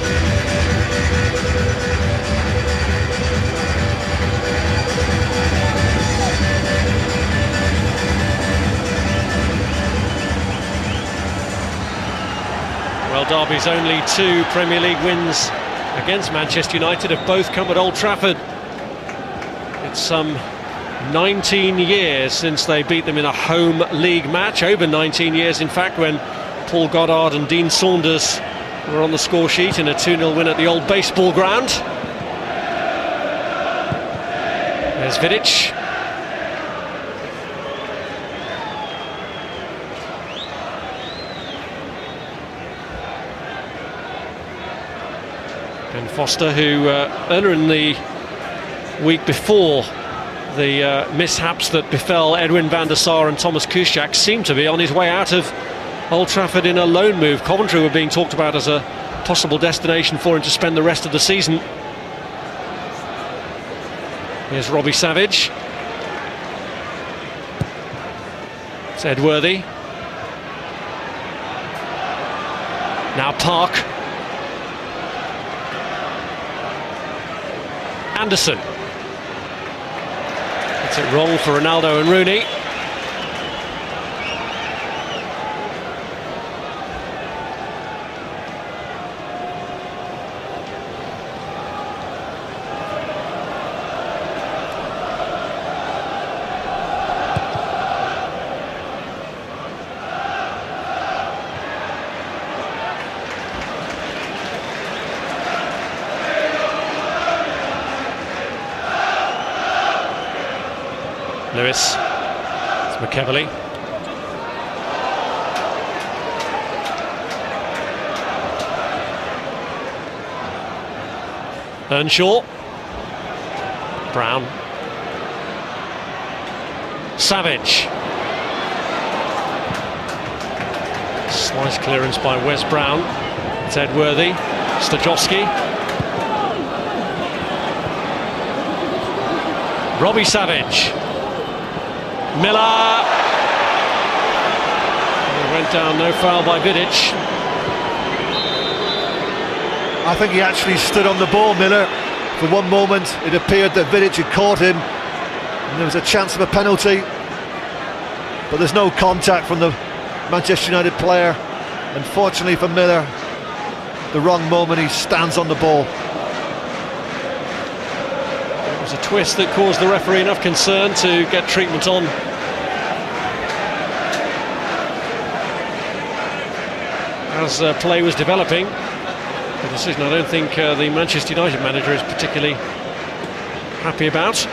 Well, Derby's only 2 Premier League wins against Manchester United have both come at Old Trafford. It's some 19 years since they beat them in a home league match, over 19 years in fact, when Paul Goddard and Dean Saunders were on the score sheet in a 2-0 win at the old baseball ground. There's Vidic. Ben Foster, who earlier in the week before the mishaps that befell Edwin van der Sar and Thomas Kuszczak, seemed to be on his way out of Old Trafford in a loan move. Coventry were being talked about as a possible destination for him to spend the rest of the season. Here's Robbie Savage. It's Edworthy. Now Park. Anderson. Gets it wrong for Ronaldo and Rooney. Lewis. It's McEverley. Earnshaw. Brown. Savage. Slice clearance by Wes Brown. It's Edworthy. Stajowski. Robbie Savage. Miller. It went down, no foul by Vidic. I think he actually stood on the ball, Miller. For one moment it appeared that Vidic had caught him and there was a chance of a penalty, but there's no contact from the Manchester United player. Unfortunately for Miller, the wrong moment, he stands on the ball. It was a twist that caused the referee enough concern to get treatment on. As play was developing, a decision I don't think the Manchester United manager is particularly happy about.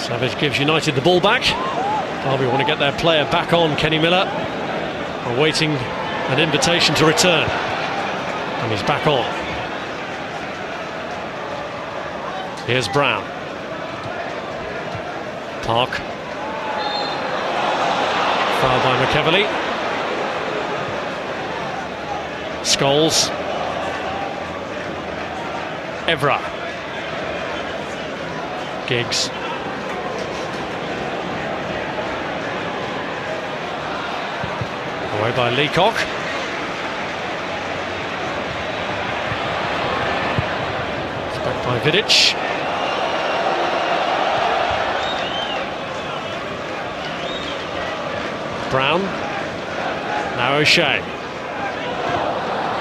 Savage gives United the ball back. Derby want to get their player back on, Kenny Miller, awaiting an invitation to return. And he's back on. Here's Brown. Park. Foul by McEverley. Scholes. Evra. Giggs. Away by Leacock. It's back by Vidic. Brown. Now O'Shea.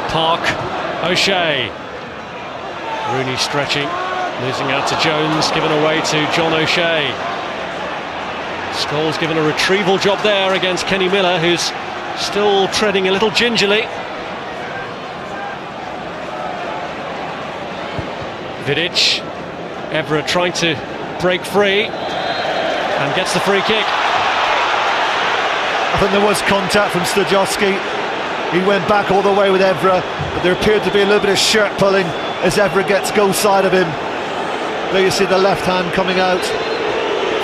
Park. O'Shea. Rooney stretching. Losing out to Jones. Given away to John O'Shea. Scholes given a retrieval job there against Kenny Miller, who's still treading a little gingerly. Vidic. Evra trying to break free and gets the free kick. I think there was contact from Stajowski. He went back all the way with Evra, but there appeared to be a little bit of shirt pulling as Evra gets goal side of him. There you see the left hand coming out.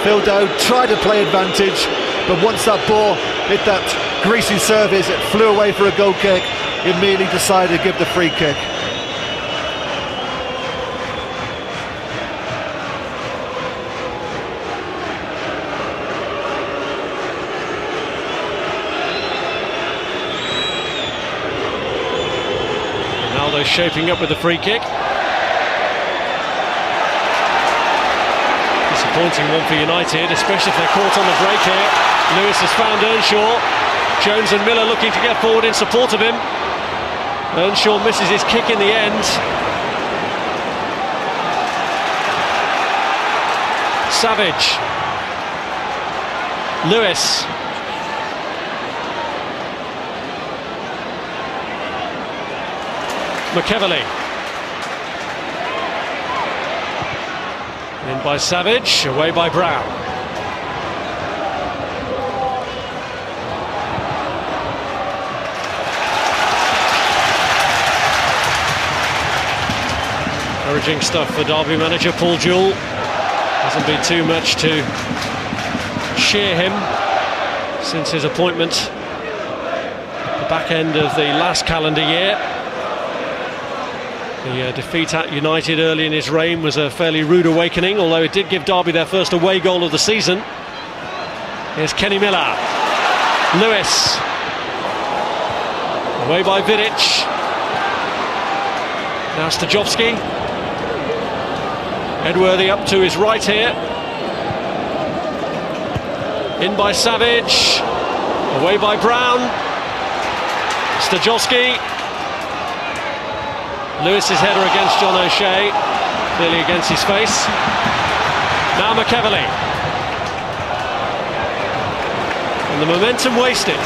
Phil Dowd tried to play advantage, but once that ball hit that greasy surface, it flew away for a goal kick. He immediately decided to give the free kick. Ronaldo shaping up with the free kick. Disappointing one for United, especially if they're caught on the break here. Lewis has found Earnshaw. Jones and Miller looking to get forward in support of him. Earnshaw misses his kick in the end. Savage. Lewis. McEverley. In by Savage, away by Brown. Encouraging stuff for Derby manager Paul Jewell. Hasn't been too much to cheer him since his appointment at the back end of the last calendar year. The defeat at United early in his reign was a fairly rude awakening, although it did give Derby their first away goal of the season. Here's Kenny Miller. Lewis. Away by Vidic. Now Stajowski. Edworthy up to his right here. In by Savage. Away by Brown. Stajowski. Lewis's header against John O'Shea, clearly against his face. Now McEverley. And the momentum wasted.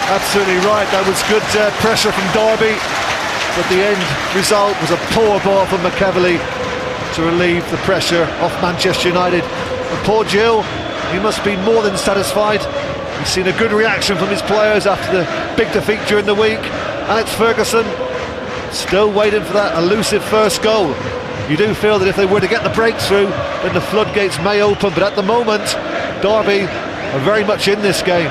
Absolutely right, that was good pressure from Derby, but the end result was a poor ball from McEverley to relieve the pressure off Manchester United. And Paul Gill, he must be more than satisfied. He's seen a good reaction from his players after the big defeat during the week. Alex Ferguson still waiting for that elusive first goal. You do feel that if they were to get the breakthrough, then the floodgates may open, but at the moment Derby are very much in this game.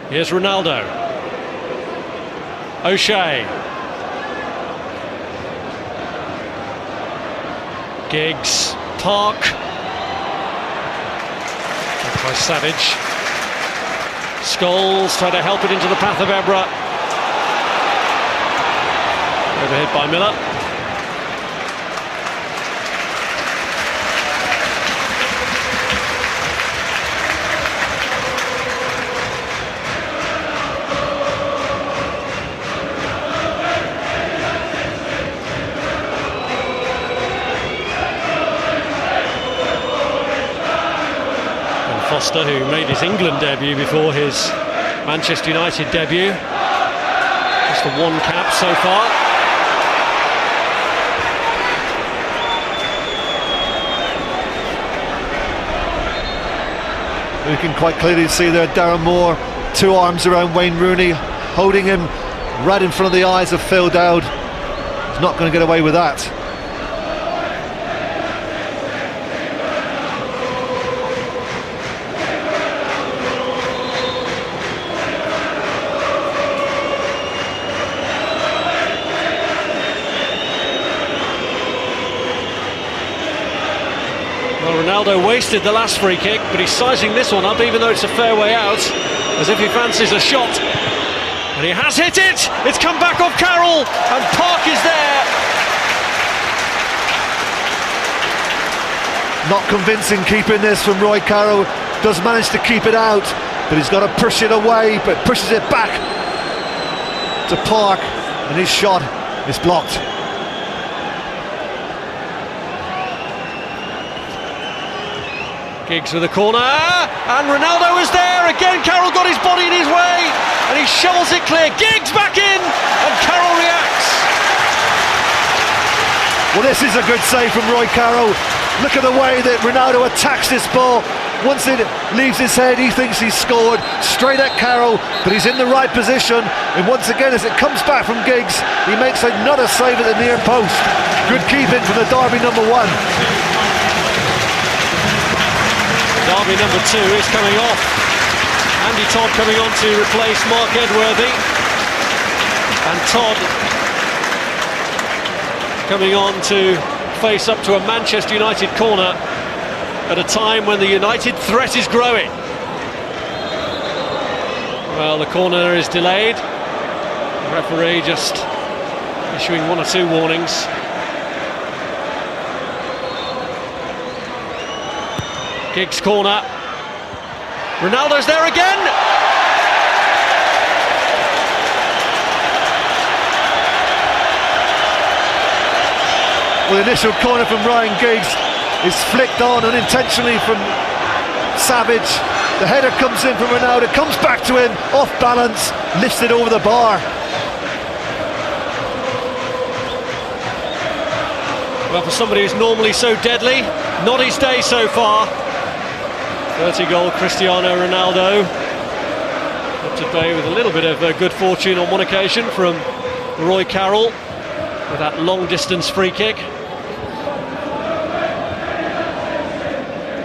Here's Ronaldo. O'Shea. Giggs. Park. By Savage. Scholes trying to help it into the path of Evra. Overhead by Miller. Foster, who made his England debut before his Manchester United debut. Just the one cap so far. You can quite clearly see there Darren Moore, 2 arms around Wayne Rooney, holding him right in front of the eyes of Phil Dowd. He's not going to get away with that. Well, Ronaldo wasted the last free kick, but he's sizing this one up, even though it's a fair way out, as if he fancies a shot. And he has hit it! It's come back off Carroll, and Park is there! Not convincing keeping this from Roy Carroll. Does manage to keep it out, but he's got to push it away, but pushes it back to Park, and his shot is blocked. Giggs with a corner, and Ronaldo is there again. Carroll got his body in his way, and he shovels it clear. Giggs back in, and Carroll reacts. Well, this is a good save from Roy Carroll. Look at the way that Ronaldo attacks this ball. Once it leaves his head, he thinks he's scored. Straight at Carroll, but he's in the right position. And once again, as it comes back from Giggs, he makes another save at the near post. Good keeping from the Derby number 1. Derby number 2 is coming off. Andy Todd coming on to replace Mark Edworthy. And Todd coming on to face up to a Manchester United corner at a time when the United threat is growing. Well, the corner is delayed. The referee just issuing 1 or 2 warnings. Giggs corner. Ronaldo's there again. Well, the initial corner from Ryan Giggs is flicked on unintentionally from Savage. The header comes in from Ronaldo, comes back to him, off balance, lifts it over the bar. Well, for somebody who's normally so deadly, not his day so far. 30-goal Cristiano Ronaldo, up to play with a little bit of good fortune on one occasion from Roy Carroll with that long-distance free kick.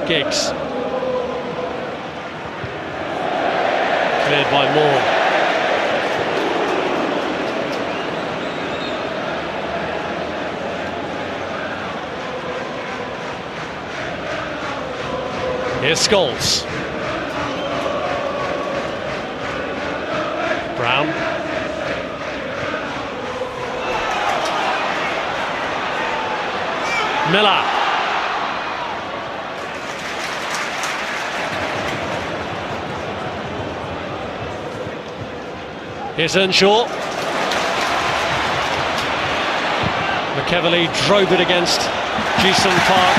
Giggs cleared by Moore. Here's Scholes. Brown. Miller. Here's Earnshaw. McEverley drove it against Ji-sung Park.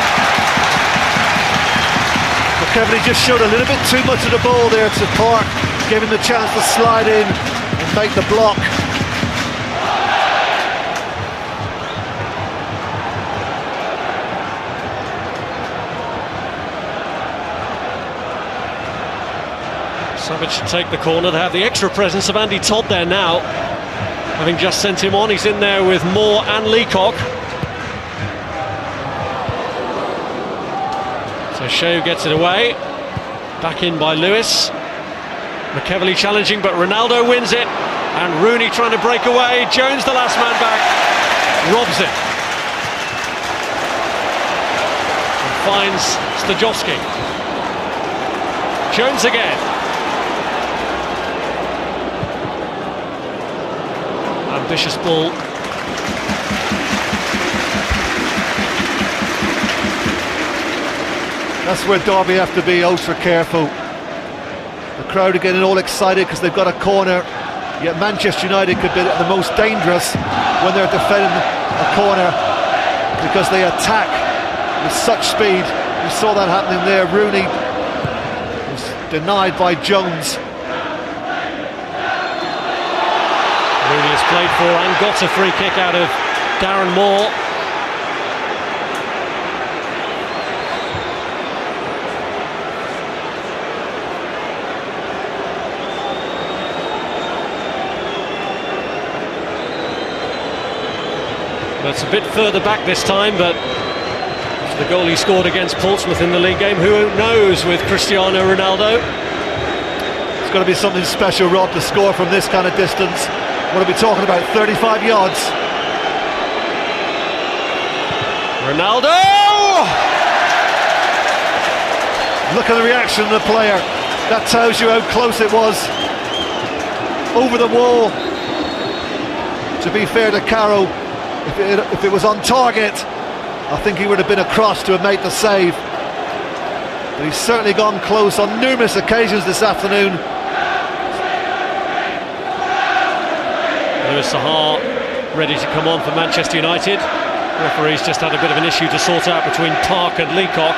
McEverley just showed a little bit too much of the ball there to Park, gave him the chance to slide in and make the block. Savage should take the corner. They have the extra presence of Andy Todd there now, having just sent him on. He's in there with Moore and Leacock. So Shea gets it away. Back in by Lewis. McEverley challenging, but Ronaldo wins it. And Rooney trying to break away. Jones, the last man back, robs it. And finds Stajowski. Jones again. Ambitious ball. That's where Derby have to be ultra careful. The crowd are getting all excited because they've got a corner, yet Manchester United could be the most dangerous when they're defending a corner because they attack with such speed. We saw that happening there. Rooney was denied by Jones. played for and got a free kick out of Darren Moore. It's a bit further back this time, but the goal he scored against Portsmouth in the league game, who knows with Cristiano Ronaldo? It's got to be something special, Rob, to score from this kind of distance. What are we talking about, 35 yards? Ronaldo! Look at the reaction of the player. That tells you how close it was. Over the wall. To be fair to Carroll, if it was on target, I think he would have been across to have made the save. But he's certainly gone close on numerous occasions this afternoon. Louis Saha ready to come on for Manchester United. Referee's just had a bit of an issue to sort out between Park and Leacock.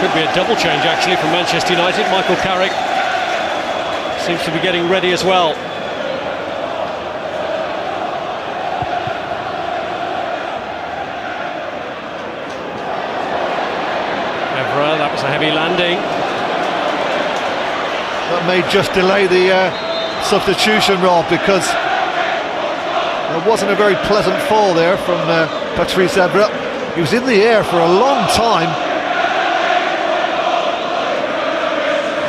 Could be a double change actually from Manchester United. Michael Carrick seems to be getting ready as well. Evra, that was a heavy landing. That may just delay the substitution, Rob, because there wasn't a very pleasant fall there from Patrice Evra. He was in the air for a long time.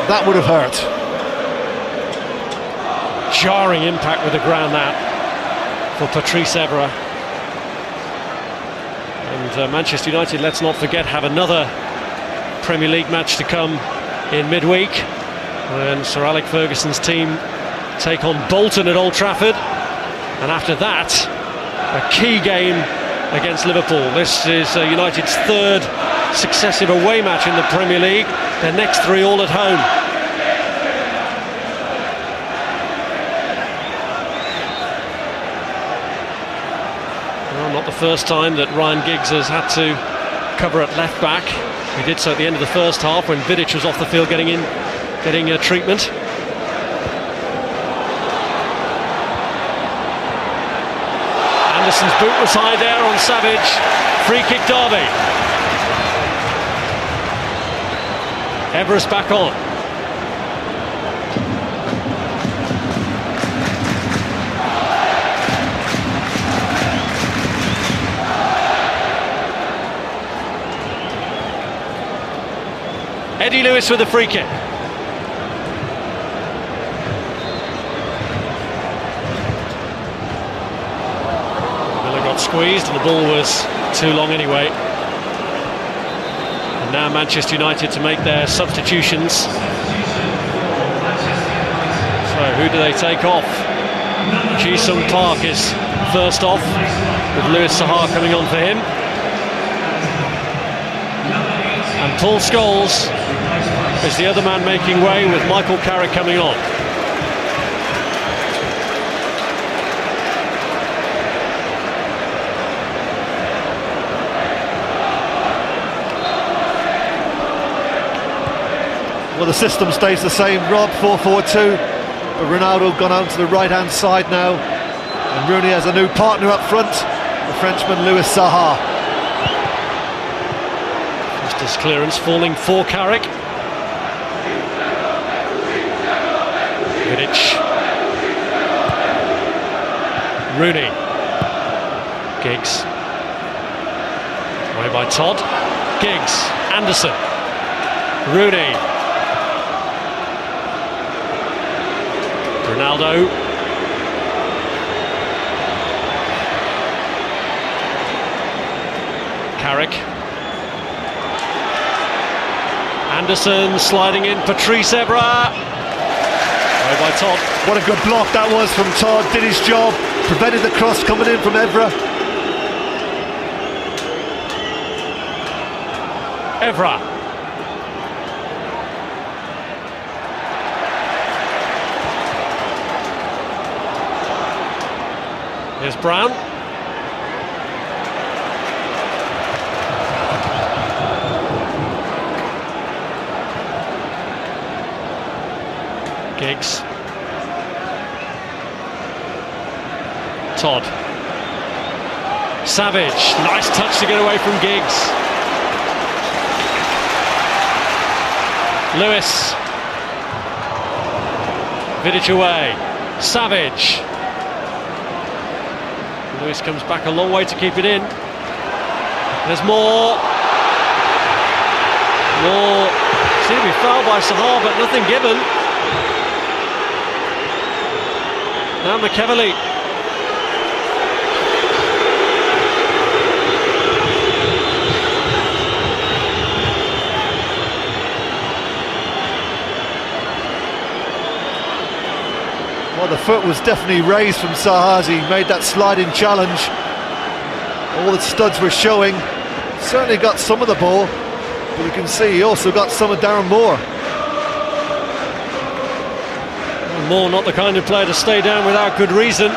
That would have hurt. Jarring impact with the ground, that, for Patrice Evra. And Manchester United, let's not forget, have another Premier League match to come in midweek when Sir Alex Ferguson's team take on Bolton at Old Trafford. And after that, a key game against Liverpool. This is United's third successive away match in the Premier League. Their next three all at home. Well, not the first time that Ryan Giggs has had to cover at left back. He did so at the end of the first half when Vidic was off the field getting treatment. Anderson's boot was high there on Savage. Free kick Derby. Everest back on. Eddie Lewis with a free kick. Miller got squeezed and the ball was too long anyway. Now Manchester United to make their substitutions. So who do they take off? Ji-sung Park is first off, with Louis Saha coming on for him. And Paul Scholes is the other man making way, with Michael Carrick coming on. Well, the system stays the same, Rob, 4-4-2, but Ronaldo gone out to the right-hand side now, and Rooney has a new partner up front, the Frenchman Louis Saha. Just as clearance falling for Carrick. Vidic. Rooney. Giggs. Away by Todd. Giggs. Anderson. Rooney. Ronaldo. Carrick. Anderson sliding in. Patrice Evra. Away by Todd. What a good block that was from Todd. Did his job. Prevented the cross coming in from Evra. Evra. Here's Brown. Giggs. Todd. Savage, nice touch to get away from Giggs. Lewis. Vidic away. Savage. Lewis comes back a long way to keep it in. There's more. Seemed to be fouled by Sahar, but nothing given. Now McEverly. Well, the foot was definitely raised from Sahar as he made that sliding challenge. All the studs were showing. Certainly got some of the ball, but you can see he also got some of Darren Moore. Moore not the kind of player to stay down without good reason.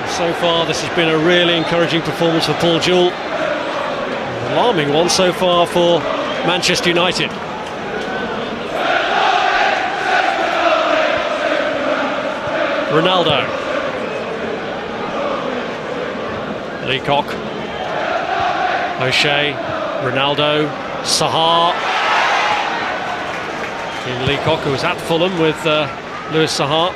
So far this has been a really encouraging performance for Paul Jewell. An alarming one so far for Manchester United. Ronaldo. Leacock. O'Shea. Ronaldo. Sahar. In Leacock, who was at Fulham with Louis Sahar.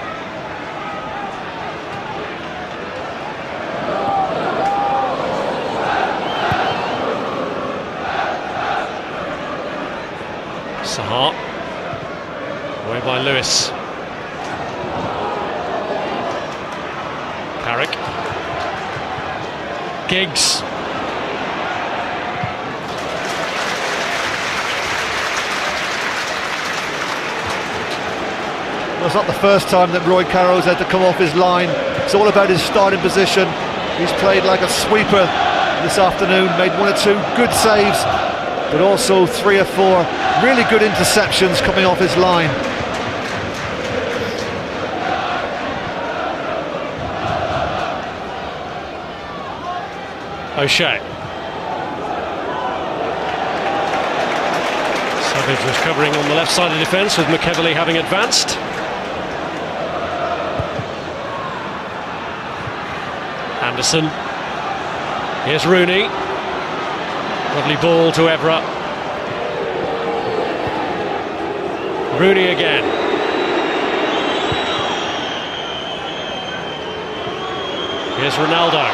Sahar. Away by Lewis. Carrick. Giggs. Well, it's not the first time that Roy Carroll's had to come off his line. It's all about his starting position. He's played like a sweeper this afternoon, made 1 or 2 good saves, but also 3 or 4 really good interceptions coming off his line. O'Shea. Savage was covering on the left side of the defence with McEverly having advanced. Anderson. Here's Rooney. Lovely ball to Evra. Rooney again. Here's Ronaldo.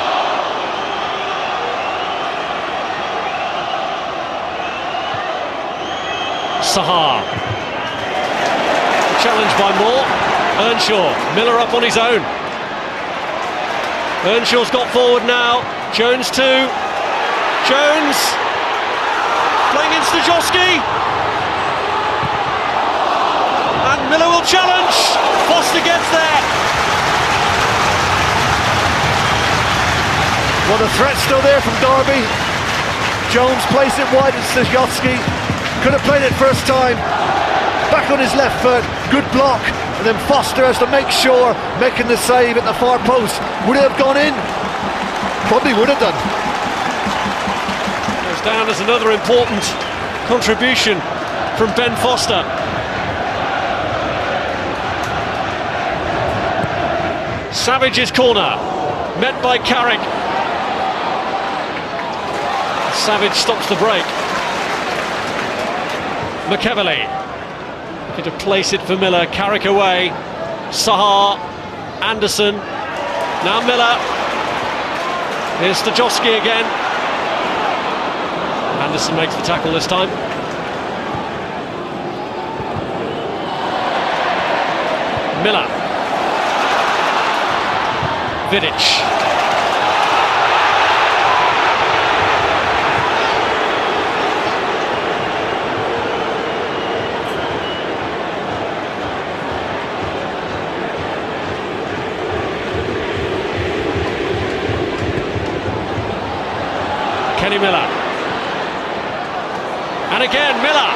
Sahar. Challenged by Moore. Earnshaw. Miller up on his own. Earnshaw's got forward now. Jones too. Jones. Playing in Stajowski. And Miller will challenge. Foster gets there. Well, the threat's still there from Derby. Jones placed it wide at Stajowski. Could have played it first time. Back on his left foot. Good block. And then Foster has to make sure, making the save at the far post. Would it have gone in? Probably would have done. Goes down as another important contribution from Ben Foster. Savage's corner, met by Carrick. Savage stops the break. McEverly looking to place it for Miller. Carrick away. Sahar. Anderson. Now Miller. Here's Stajowski again. Anderson makes the tackle this time. Miller. Vidic. Kenny Miller. And again, Miller.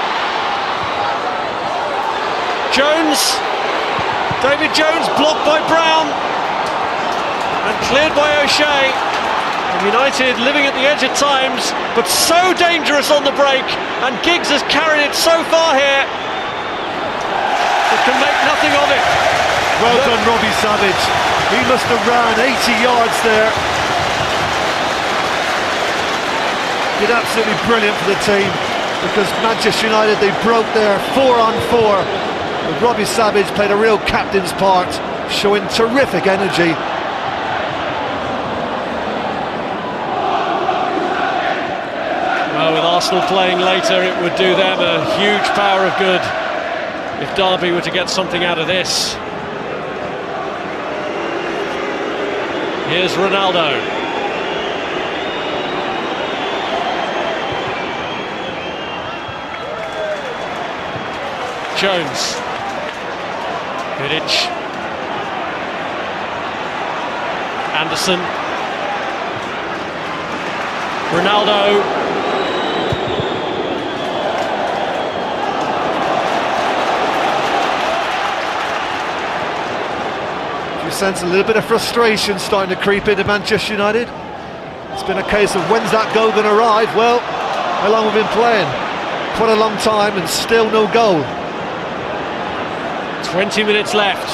Jones. David Jones blocked by Brown. And cleared by O'Shea. United living at the edge at times, but so dangerous on the break, and Giggs has carried it so far here, but can make nothing of it. Well done, Robbie Savage. He must have ran 80 yards there. Did absolutely brilliant for the team, because Manchester United, they broke their 4-on-4. But Robbie Savage played a real captain's part, showing terrific energy. Well, with Arsenal playing later, it would do them a huge power of good if Derby were to get something out of this. Here's Ronaldo. Jones. Vidic. Anderson. Ronaldo. You sense a little bit of frustration starting to creep into Manchester United. It's been a case of, when's that goal going to arrive? Well, how long have we been playing? Quite a long time and still no goal. 20 minutes left.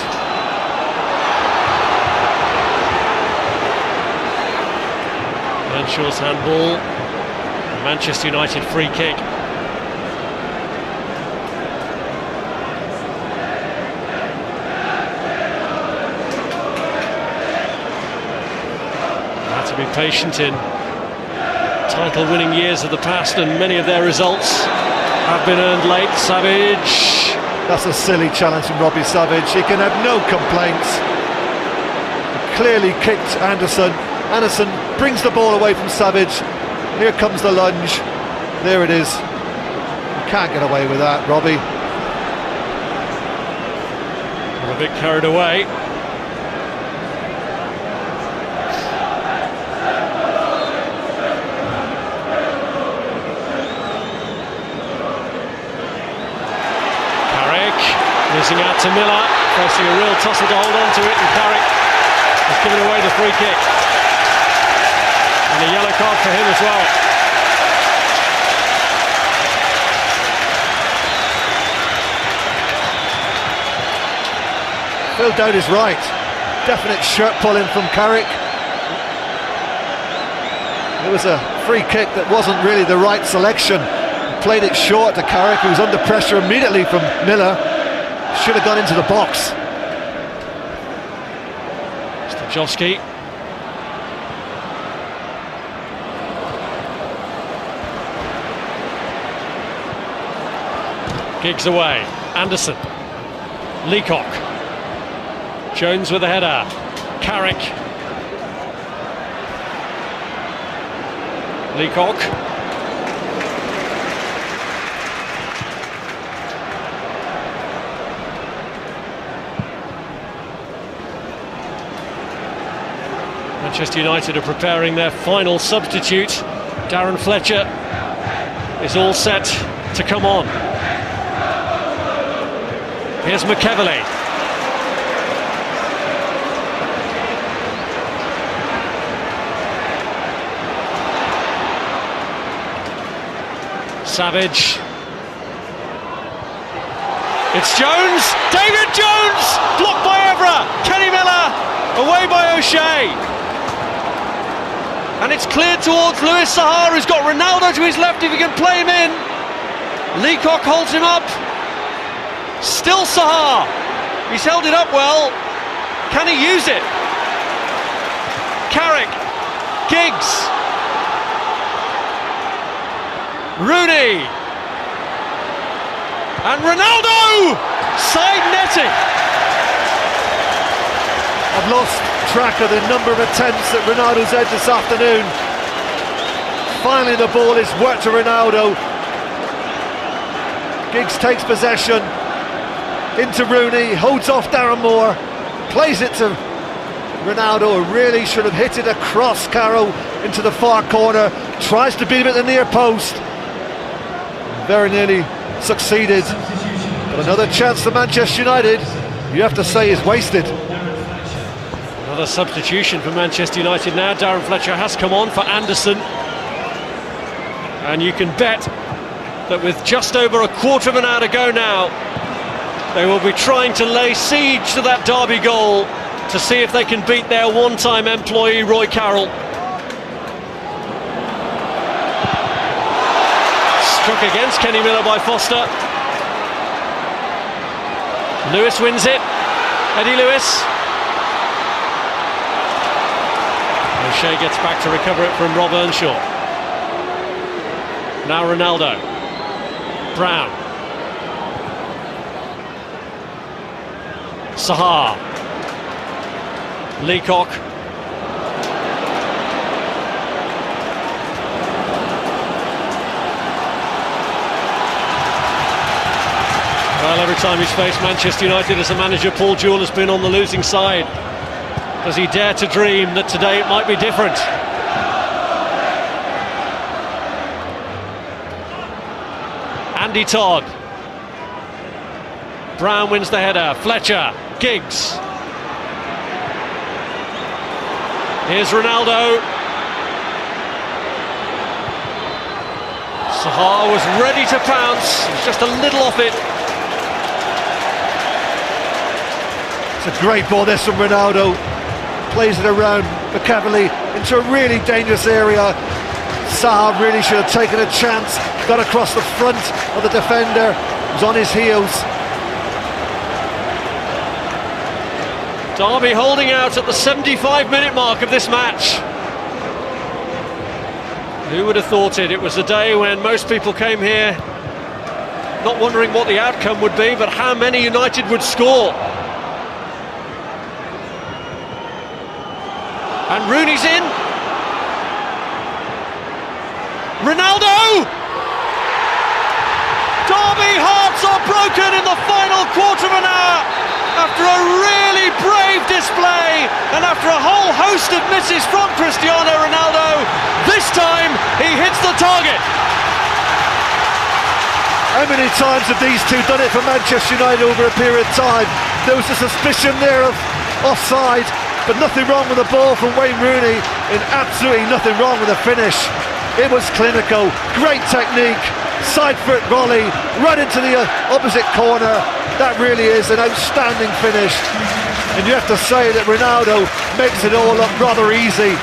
Earnshaw's handball. Manchester United free kick. Had to be patient in title-winning years of the past, and many of their results have been earned late. Savage. That's a silly challenge from Robbie Savage. He can have no complaints. He clearly kicked Anderson. Anderson brings the ball away from Savage. Here comes the lunge. There it is. You can't get away with that, Robbie. We're a bit carried away. Losing out to Miller, forcing a real tussle to hold on to it, and Carrick has given away the free kick. And a yellow card for him as well. Phil Dowd is right. Definite shirt pulling from Carrick. It was a free kick that wasn't really the right selection. He played it short to Carrick, who was under pressure immediately from Miller. Should have gone into the box. Stajowski. Giggs away. Anderson. Leacock. Jones with a header. Carrick. Leacock. Manchester United are preparing their final substitute. Darren Fletcher is all set to come on. Here's McEverley. Savage. It's Jones. David Jones! Blocked by Evra. Kenny Miller. Away by O'Shea. And it's cleared towards Louis Saha, who's got Ronaldo to his left if he can play him in. Leacock holds him up. Still Saha. He's held it up well. Can he use it? Carrick. Giggs. Rooney. And Ronaldo! Side netting. I've lost track of the number of attempts that Ronaldo's had this afternoon. Finally the ball is worked to Ronaldo. Giggs takes possession into Rooney, holds off Darren Moore, plays it to Ronaldo, who really should have hit it across Carroll into the far corner, tries to beat him at the near post, very nearly succeeded. But another chance for Manchester United, you have to say, is wasted. Another substitution for Manchester United now. Darren Fletcher has come on for Anderson. And you can bet that with just over a quarter of an hour to go now, they will be trying to lay siege to that Derby goal to see if they can beat their one-time employee Roy Carroll. Struck against Kenny Miller by Foster. Lewis wins it. Eddie Lewis. O'Shea gets back to recover it from Rob Earnshaw. Now Ronaldo. Brown. Sahar. Leacock. Well, every time he's faced Manchester United as a manager, Paul Jewell has been on the losing side. Does he dare to dream that today it might be different? Andy Todd. Brown wins the header. Fletcher. Giggs. Here's Ronaldo. Sahar was ready to pounce. He's just a little off it. It's a great ball this from Ronaldo. Plays it around McCavalli into a really dangerous area. Sahar really should have taken a chance. Got across the front of the defender. Was on his heels. Derby holding out at the 75-minute mark of this match. Who would have thought it? It was a day when most people came here not wondering what the outcome would be, but how many United would score. And Rooney's in. Ronaldo! Derby hearts are broken in the final quarter of an hour after a really brave display and after a whole host of misses from Cristiano Ronaldo. This time he hits the target. How many times have these two done it for Manchester United over a period of time? There was a suspicion there of offside, but nothing wrong with the ball from Wayne Rooney, and absolutely nothing wrong with the finish. It was clinical, great technique, side foot volley, right into the opposite corner. That really is an outstanding finish. And you have to say that Ronaldo makes it all look rather easy.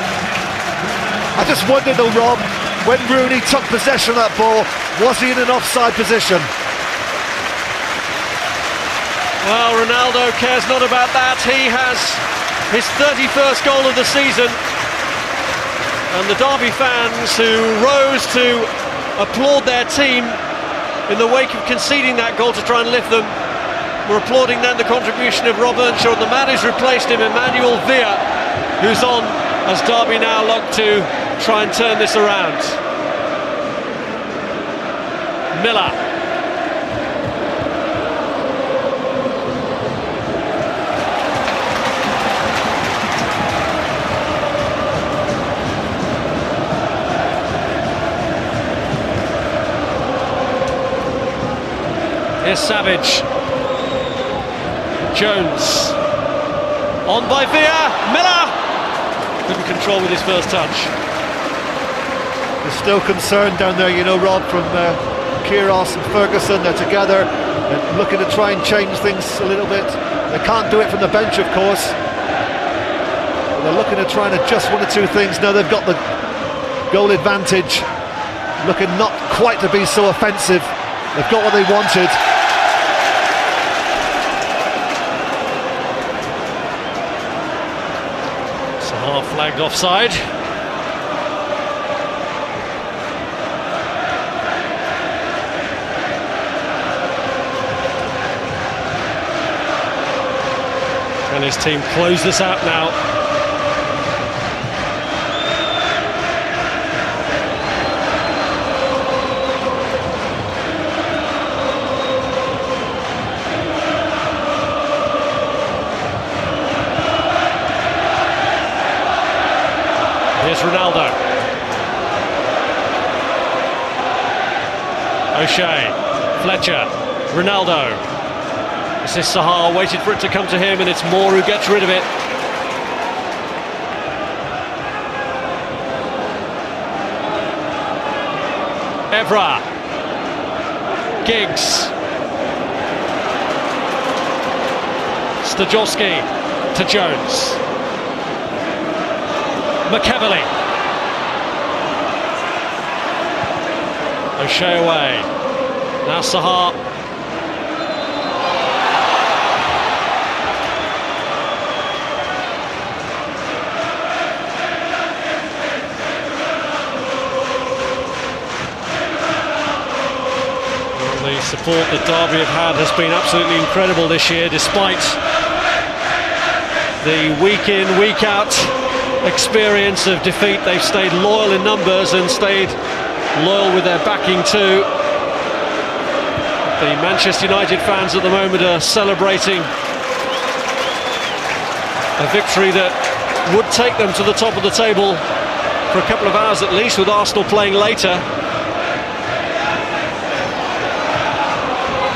I just wonder though, Rob, when Rooney took possession of that ball, was he in an offside position? Well, Ronaldo cares not about that. He has his 31st goal of the season, and the Derby fans who rose to applaud their team in the wake of conceding that goal to try and lift them were applauding then the contribution of Rob Earnshaw, and the man who's replaced him, Emmanuel Villa, who's on as Derby now look to try and turn this around. Miller. Here's Savage. Jones. On by Villa. Miller! Couldn't control with his first touch. There's still concern down there, you know, Rob, from Kyrgios and Ferguson. They're together and looking to try and change things a little bit. They can't do it from the bench, of course. But they're looking to try and adjust one or two things. Now they've got the goal advantage. Looking not quite to be so offensive. They've got what they wanted. Sahar flagged offside. Can his team close this out now? Here's Ronaldo. O'Shea, Fletcher, Ronaldo. This is Sahar, waited for it to come to him, and it's Moore who gets rid of it. Evra. Giggs. Stajowski to Jones. McEverly. O'Shea away. Now Sahar. The support that Derby have had has been absolutely incredible this year, despite the week in, week out experience of defeat. They've stayed loyal in numbers and stayed loyal with their backing too. The Manchester United fans at the moment are celebrating a victory that would take them to the top of the table for a couple of hours at least, with Arsenal playing later.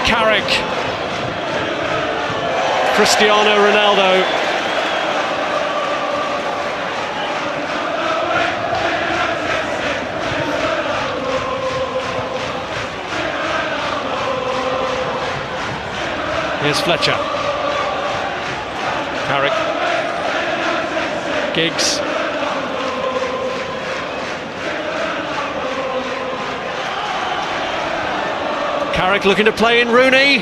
Carrick, Cristiano Ronaldo. Here's Fletcher. Carrick. Giggs. Carrick looking to play in Rooney.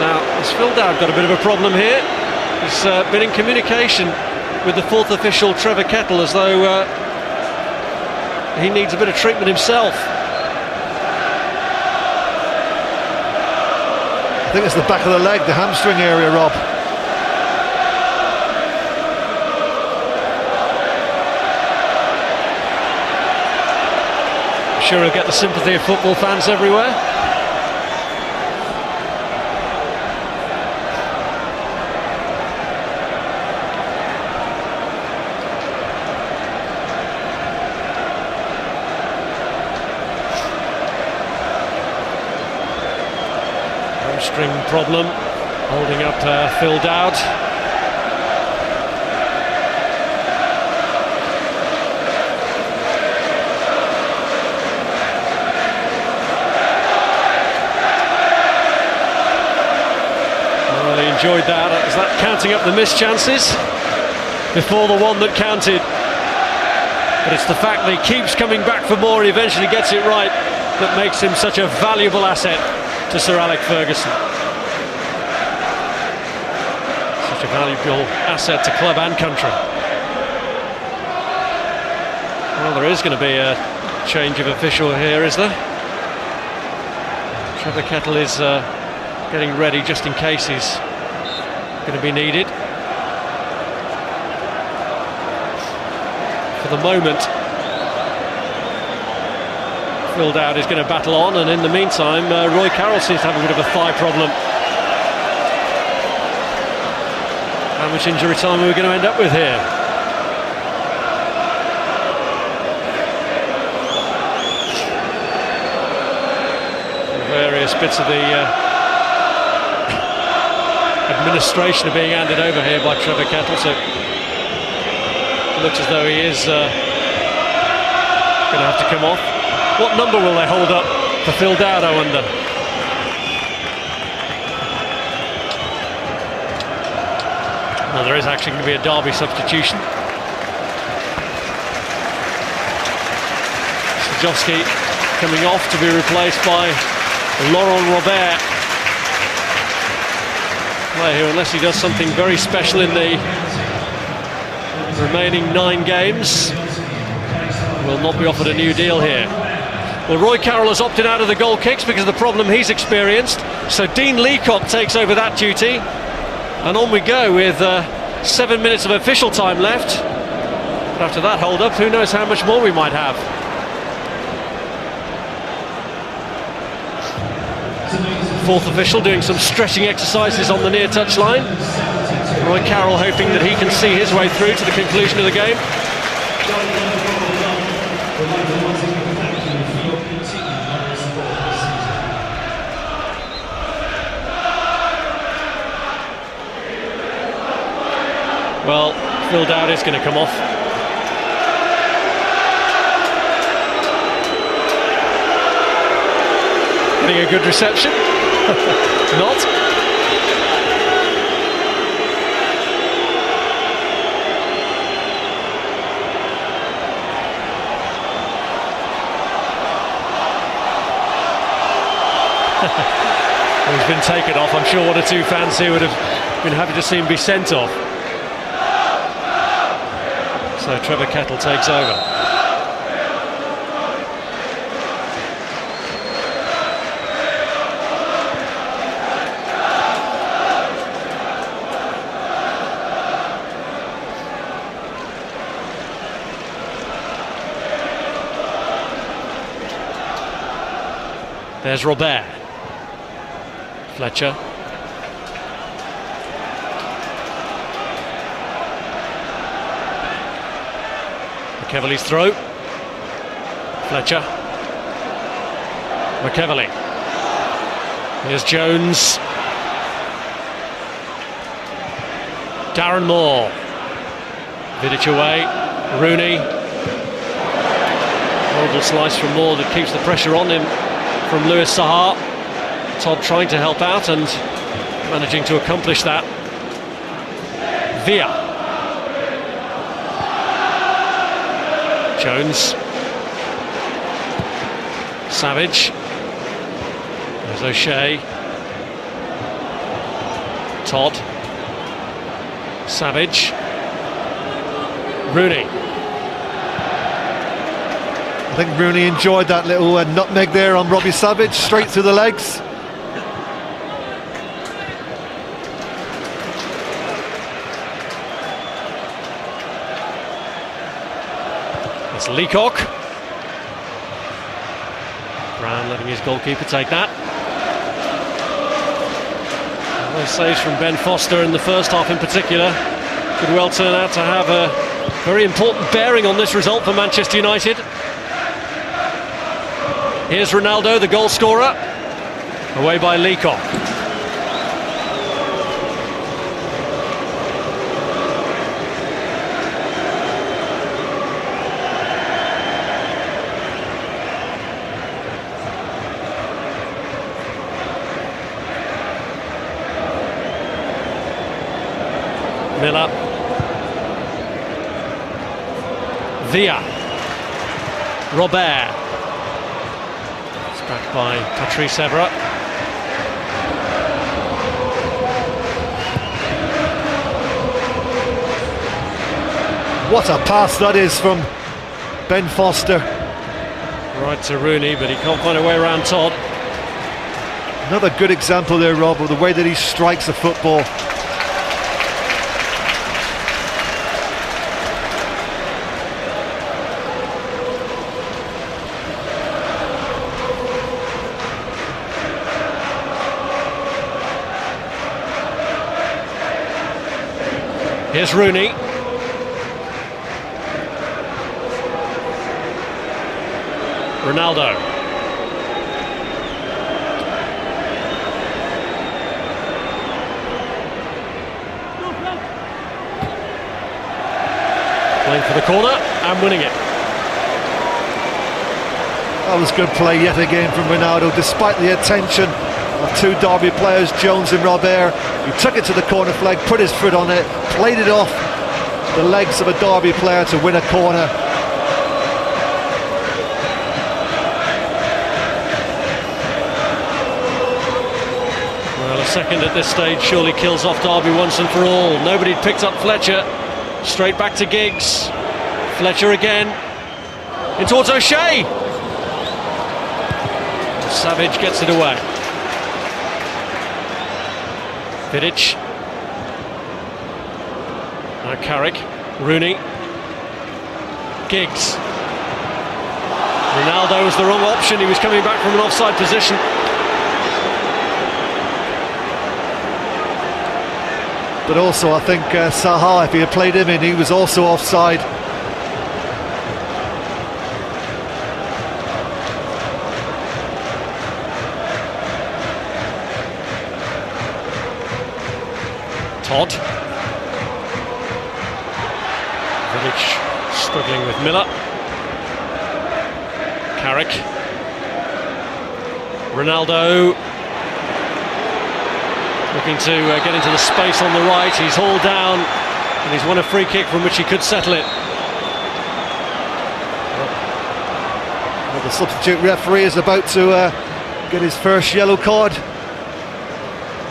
Now, has Phil Dowd got a bit of a problem here? He's been in communication with the fourth official, Trevor Kettle, as though he needs a bit of treatment himself. I think it's the back of the leg, the hamstring area, Rob. Sure, he'll get the sympathy of football fans everywhere. Hamstring problem holding up Phil Dowd. Enjoyed that. Is that counting up the missed chances before the one that counted? But it's the fact that he keeps coming back for more and eventually gets it right that makes him such a valuable asset to Sir Alex Ferguson. Such a valuable asset to club and country. Well, there is going to be a change of official here, is there? Trevor Kettle is getting ready just in case he's going to be needed. For the moment, Phil Dowd is going to battle on, and in the meantime Roy Carroll seems to have a bit of a thigh problem. How much injury time are we going to end up with here? Various bits of the administration are being handed over here by Trevor Kettle, so it looks as though he is going to have to come off. What number will they hold up for Phil Dowd, I wonder? Well, there is actually going to be a Derby substitution. Stajowski coming off to be replaced by Laurent Robert. Player who, unless he does something very special in the remaining 9 games, will not be offered a new deal here. Well, Roy Carroll has opted out of the goal kicks because of the problem he's experienced, so Dean Leacock takes over that duty, and on we go with 7 minutes of official time left. But after that hold up, who knows how much more we might have. Fourth official doing some stretching exercises on the near touchline. Roy Carroll hoping that he can see his way through to the conclusion of the game. Well, Phil Dowd is going to come off. Getting a good reception. Not. He's been taken off. I'm sure one or two fans here would have been happy to see him be sent off. So Trevor Kettle takes over. There's Robert. Fletcher. McEvely's throw. Fletcher. McEvely. Here's Jones. Darren Moore. Vidic away. Rooney. Horrible slice from Moore that keeps the pressure on him from Louis Saha. Todd trying to help out and managing to accomplish that. Villa. Jones. Savage. There's O'Shea. Todd. Savage. Rooney. I think Rooney enjoyed that little nutmeg there on Robbie Savage, straight through the legs. It's Leacock. Brown letting his goalkeeper take that. Those saves from Ben Foster in the first half in particular could well turn out to have a very important bearing on this result for Manchester United. Here's Ronaldo, the goal scorer, away by Leacock. Miller. Villa. Robert. Back by Patrice Evra. What a pass that is from Ben Foster. Right to Rooney, but he can't find a way around Todd. Another good example there, Rob, of the way that he strikes a football. Here's Rooney. Ronaldo. Playing for the corner and winning it. That was good play yet again from Ronaldo, despite the attention of two Derby players, Jones and Robert. He took it to the corner flag, put his foot on it, played it off the legs of a Derby player to win a corner. Well, a second at this stage surely kills off Derby once and for all. Nobody picked up Fletcher. Straight back to Giggs. Fletcher again. In towards O'Shea. Savage gets it away. Vidic. Now Carrick. Rooney. Giggs. Ronaldo was the wrong option. He was coming back from an offside position. But also I think Saha, if he had played him in, he was also offside. Todd. Vidic struggling with Miller. Carrick. Ronaldo looking to get into the space on the right. He's hauled down and he's won a free kick from which he could settle it. Well, the substitute referee is about to get his first yellow card,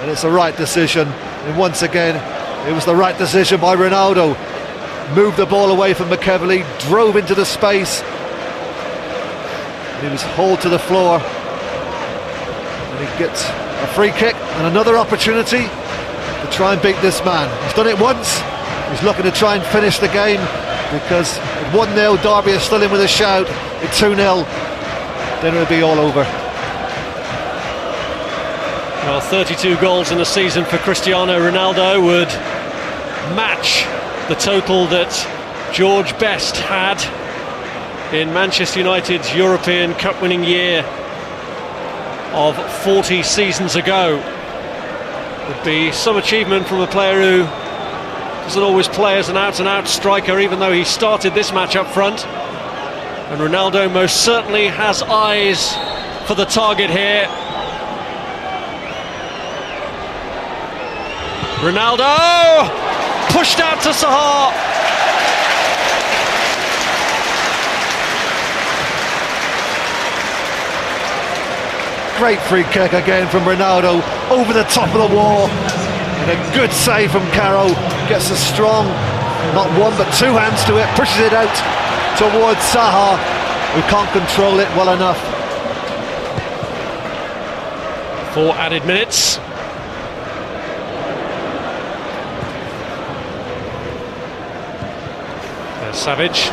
and it's the right decision. And once again, it was the right decision by Ronaldo. Moved the ball away from McEverley, drove into the space, and he was hauled to the floor. And he gets a free kick and another opportunity to try and beat this man. He's done it once, he's looking to try and finish the game, because at 1-0 Derby is still in with a shout. At 2-0, then it'll be all over. Well, 32 goals in a season for Cristiano Ronaldo would match the total that George Best had in Manchester United's European Cup winning year of 40 seasons ago. Would be some achievement from a player who doesn't always play as an out-and-out striker, even though he started this match up front. And Ronaldo most certainly has eyes for the target here. Ronaldo pushed out to Sahar. Great free kick again from Ronaldo, over the top of the wall, and a good save from Caro. Gets a strong, not one but two hands to it, pushes it out towards Sahar, who can't control it well enough. 4 added minutes. There's Savage.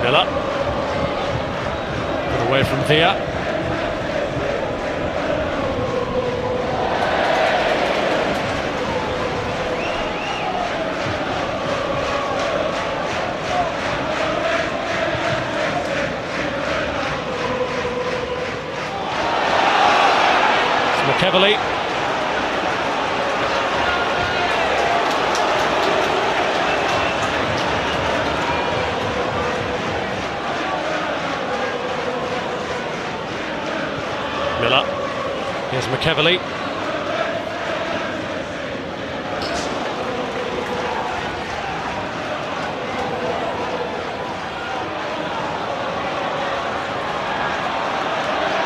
Miller. Put away from Villa. McEverley. Miller. Here's McEverley.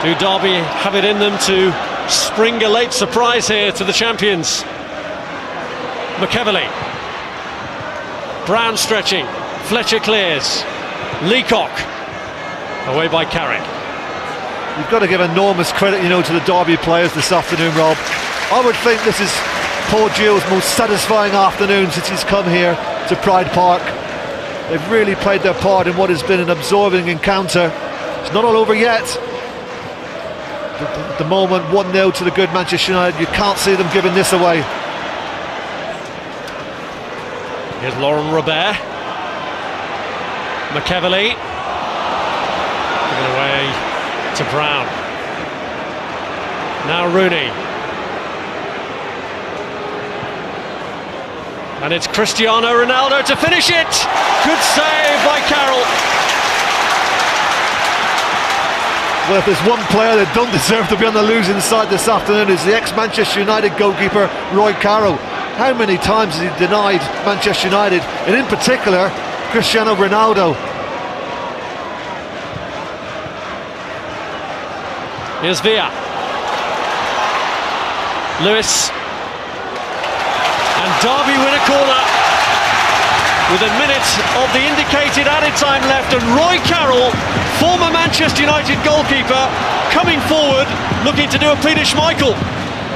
Do Derby have it in them to spring a late surprise here to the champions? McEverley. Brown stretching. Fletcher clears. Leacock. Away by Carrick. You've got to give enormous credit, to the Derby players this afternoon, Rob. I would think this is Paul Gill's most satisfying afternoon since he's come here to Pride Park. They've really played their part in what has been an absorbing encounter. It's not all over yet. At the moment, 1-0 to the good Manchester United. You can't see them giving this away. Here's Laurent Robert. McEverley. Given away to Brown. Now Rooney. And it's Cristiano Ronaldo to finish it. Good save by Carroll. Well, if there's one player that don't deserve to be on the losing side this afternoon, is the ex-Manchester United goalkeeper Roy Carroll. How many times has he denied Manchester United, and in particular Cristiano Ronaldo? Here's Villa. Lewis. And Derby win a corner with a minute of the indicated added time left, and Roy Carroll, former Manchester United goalkeeper, coming forward looking to do a Peter Schmeichel.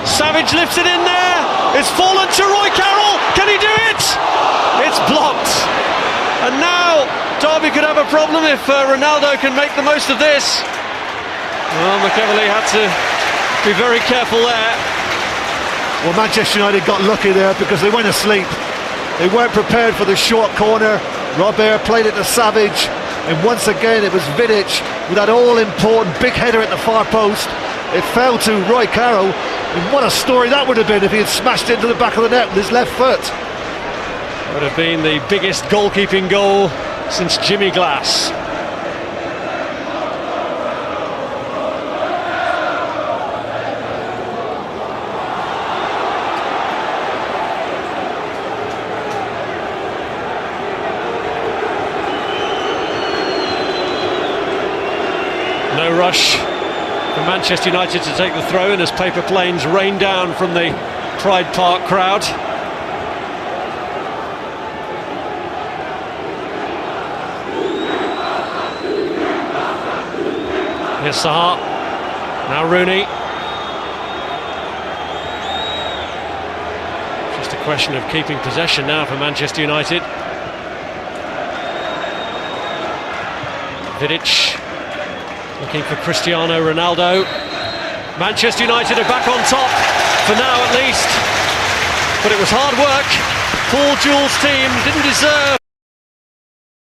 Savage lifts it in there. It's fallen to Roy Carroll. Can he do it? It's blocked. And now Derby could have a problem if Ronaldo can make the most of this. Well, McEverley had to be very careful there. Well, Manchester United got lucky there because they went asleep. They weren't prepared for the short corner. Robert played it to Savage, and once again it was Vidic with that all-important big header at the far post. It fell to Roy Carroll. And what a story that would have been if he had smashed it into the back of the net with his left foot. Would have been the biggest goalkeeping goal since Jimmy Glass. No rush for Manchester United to take the throw in as paper planes rain down from the Pride Park crowd. Here's Saha, now Rooney. Just a question of keeping possession now for Manchester United. Vidic looking for Cristiano Ronaldo. Manchester United are back on top, for now at least. But it was hard work. Paul Jewell's team didn't deserve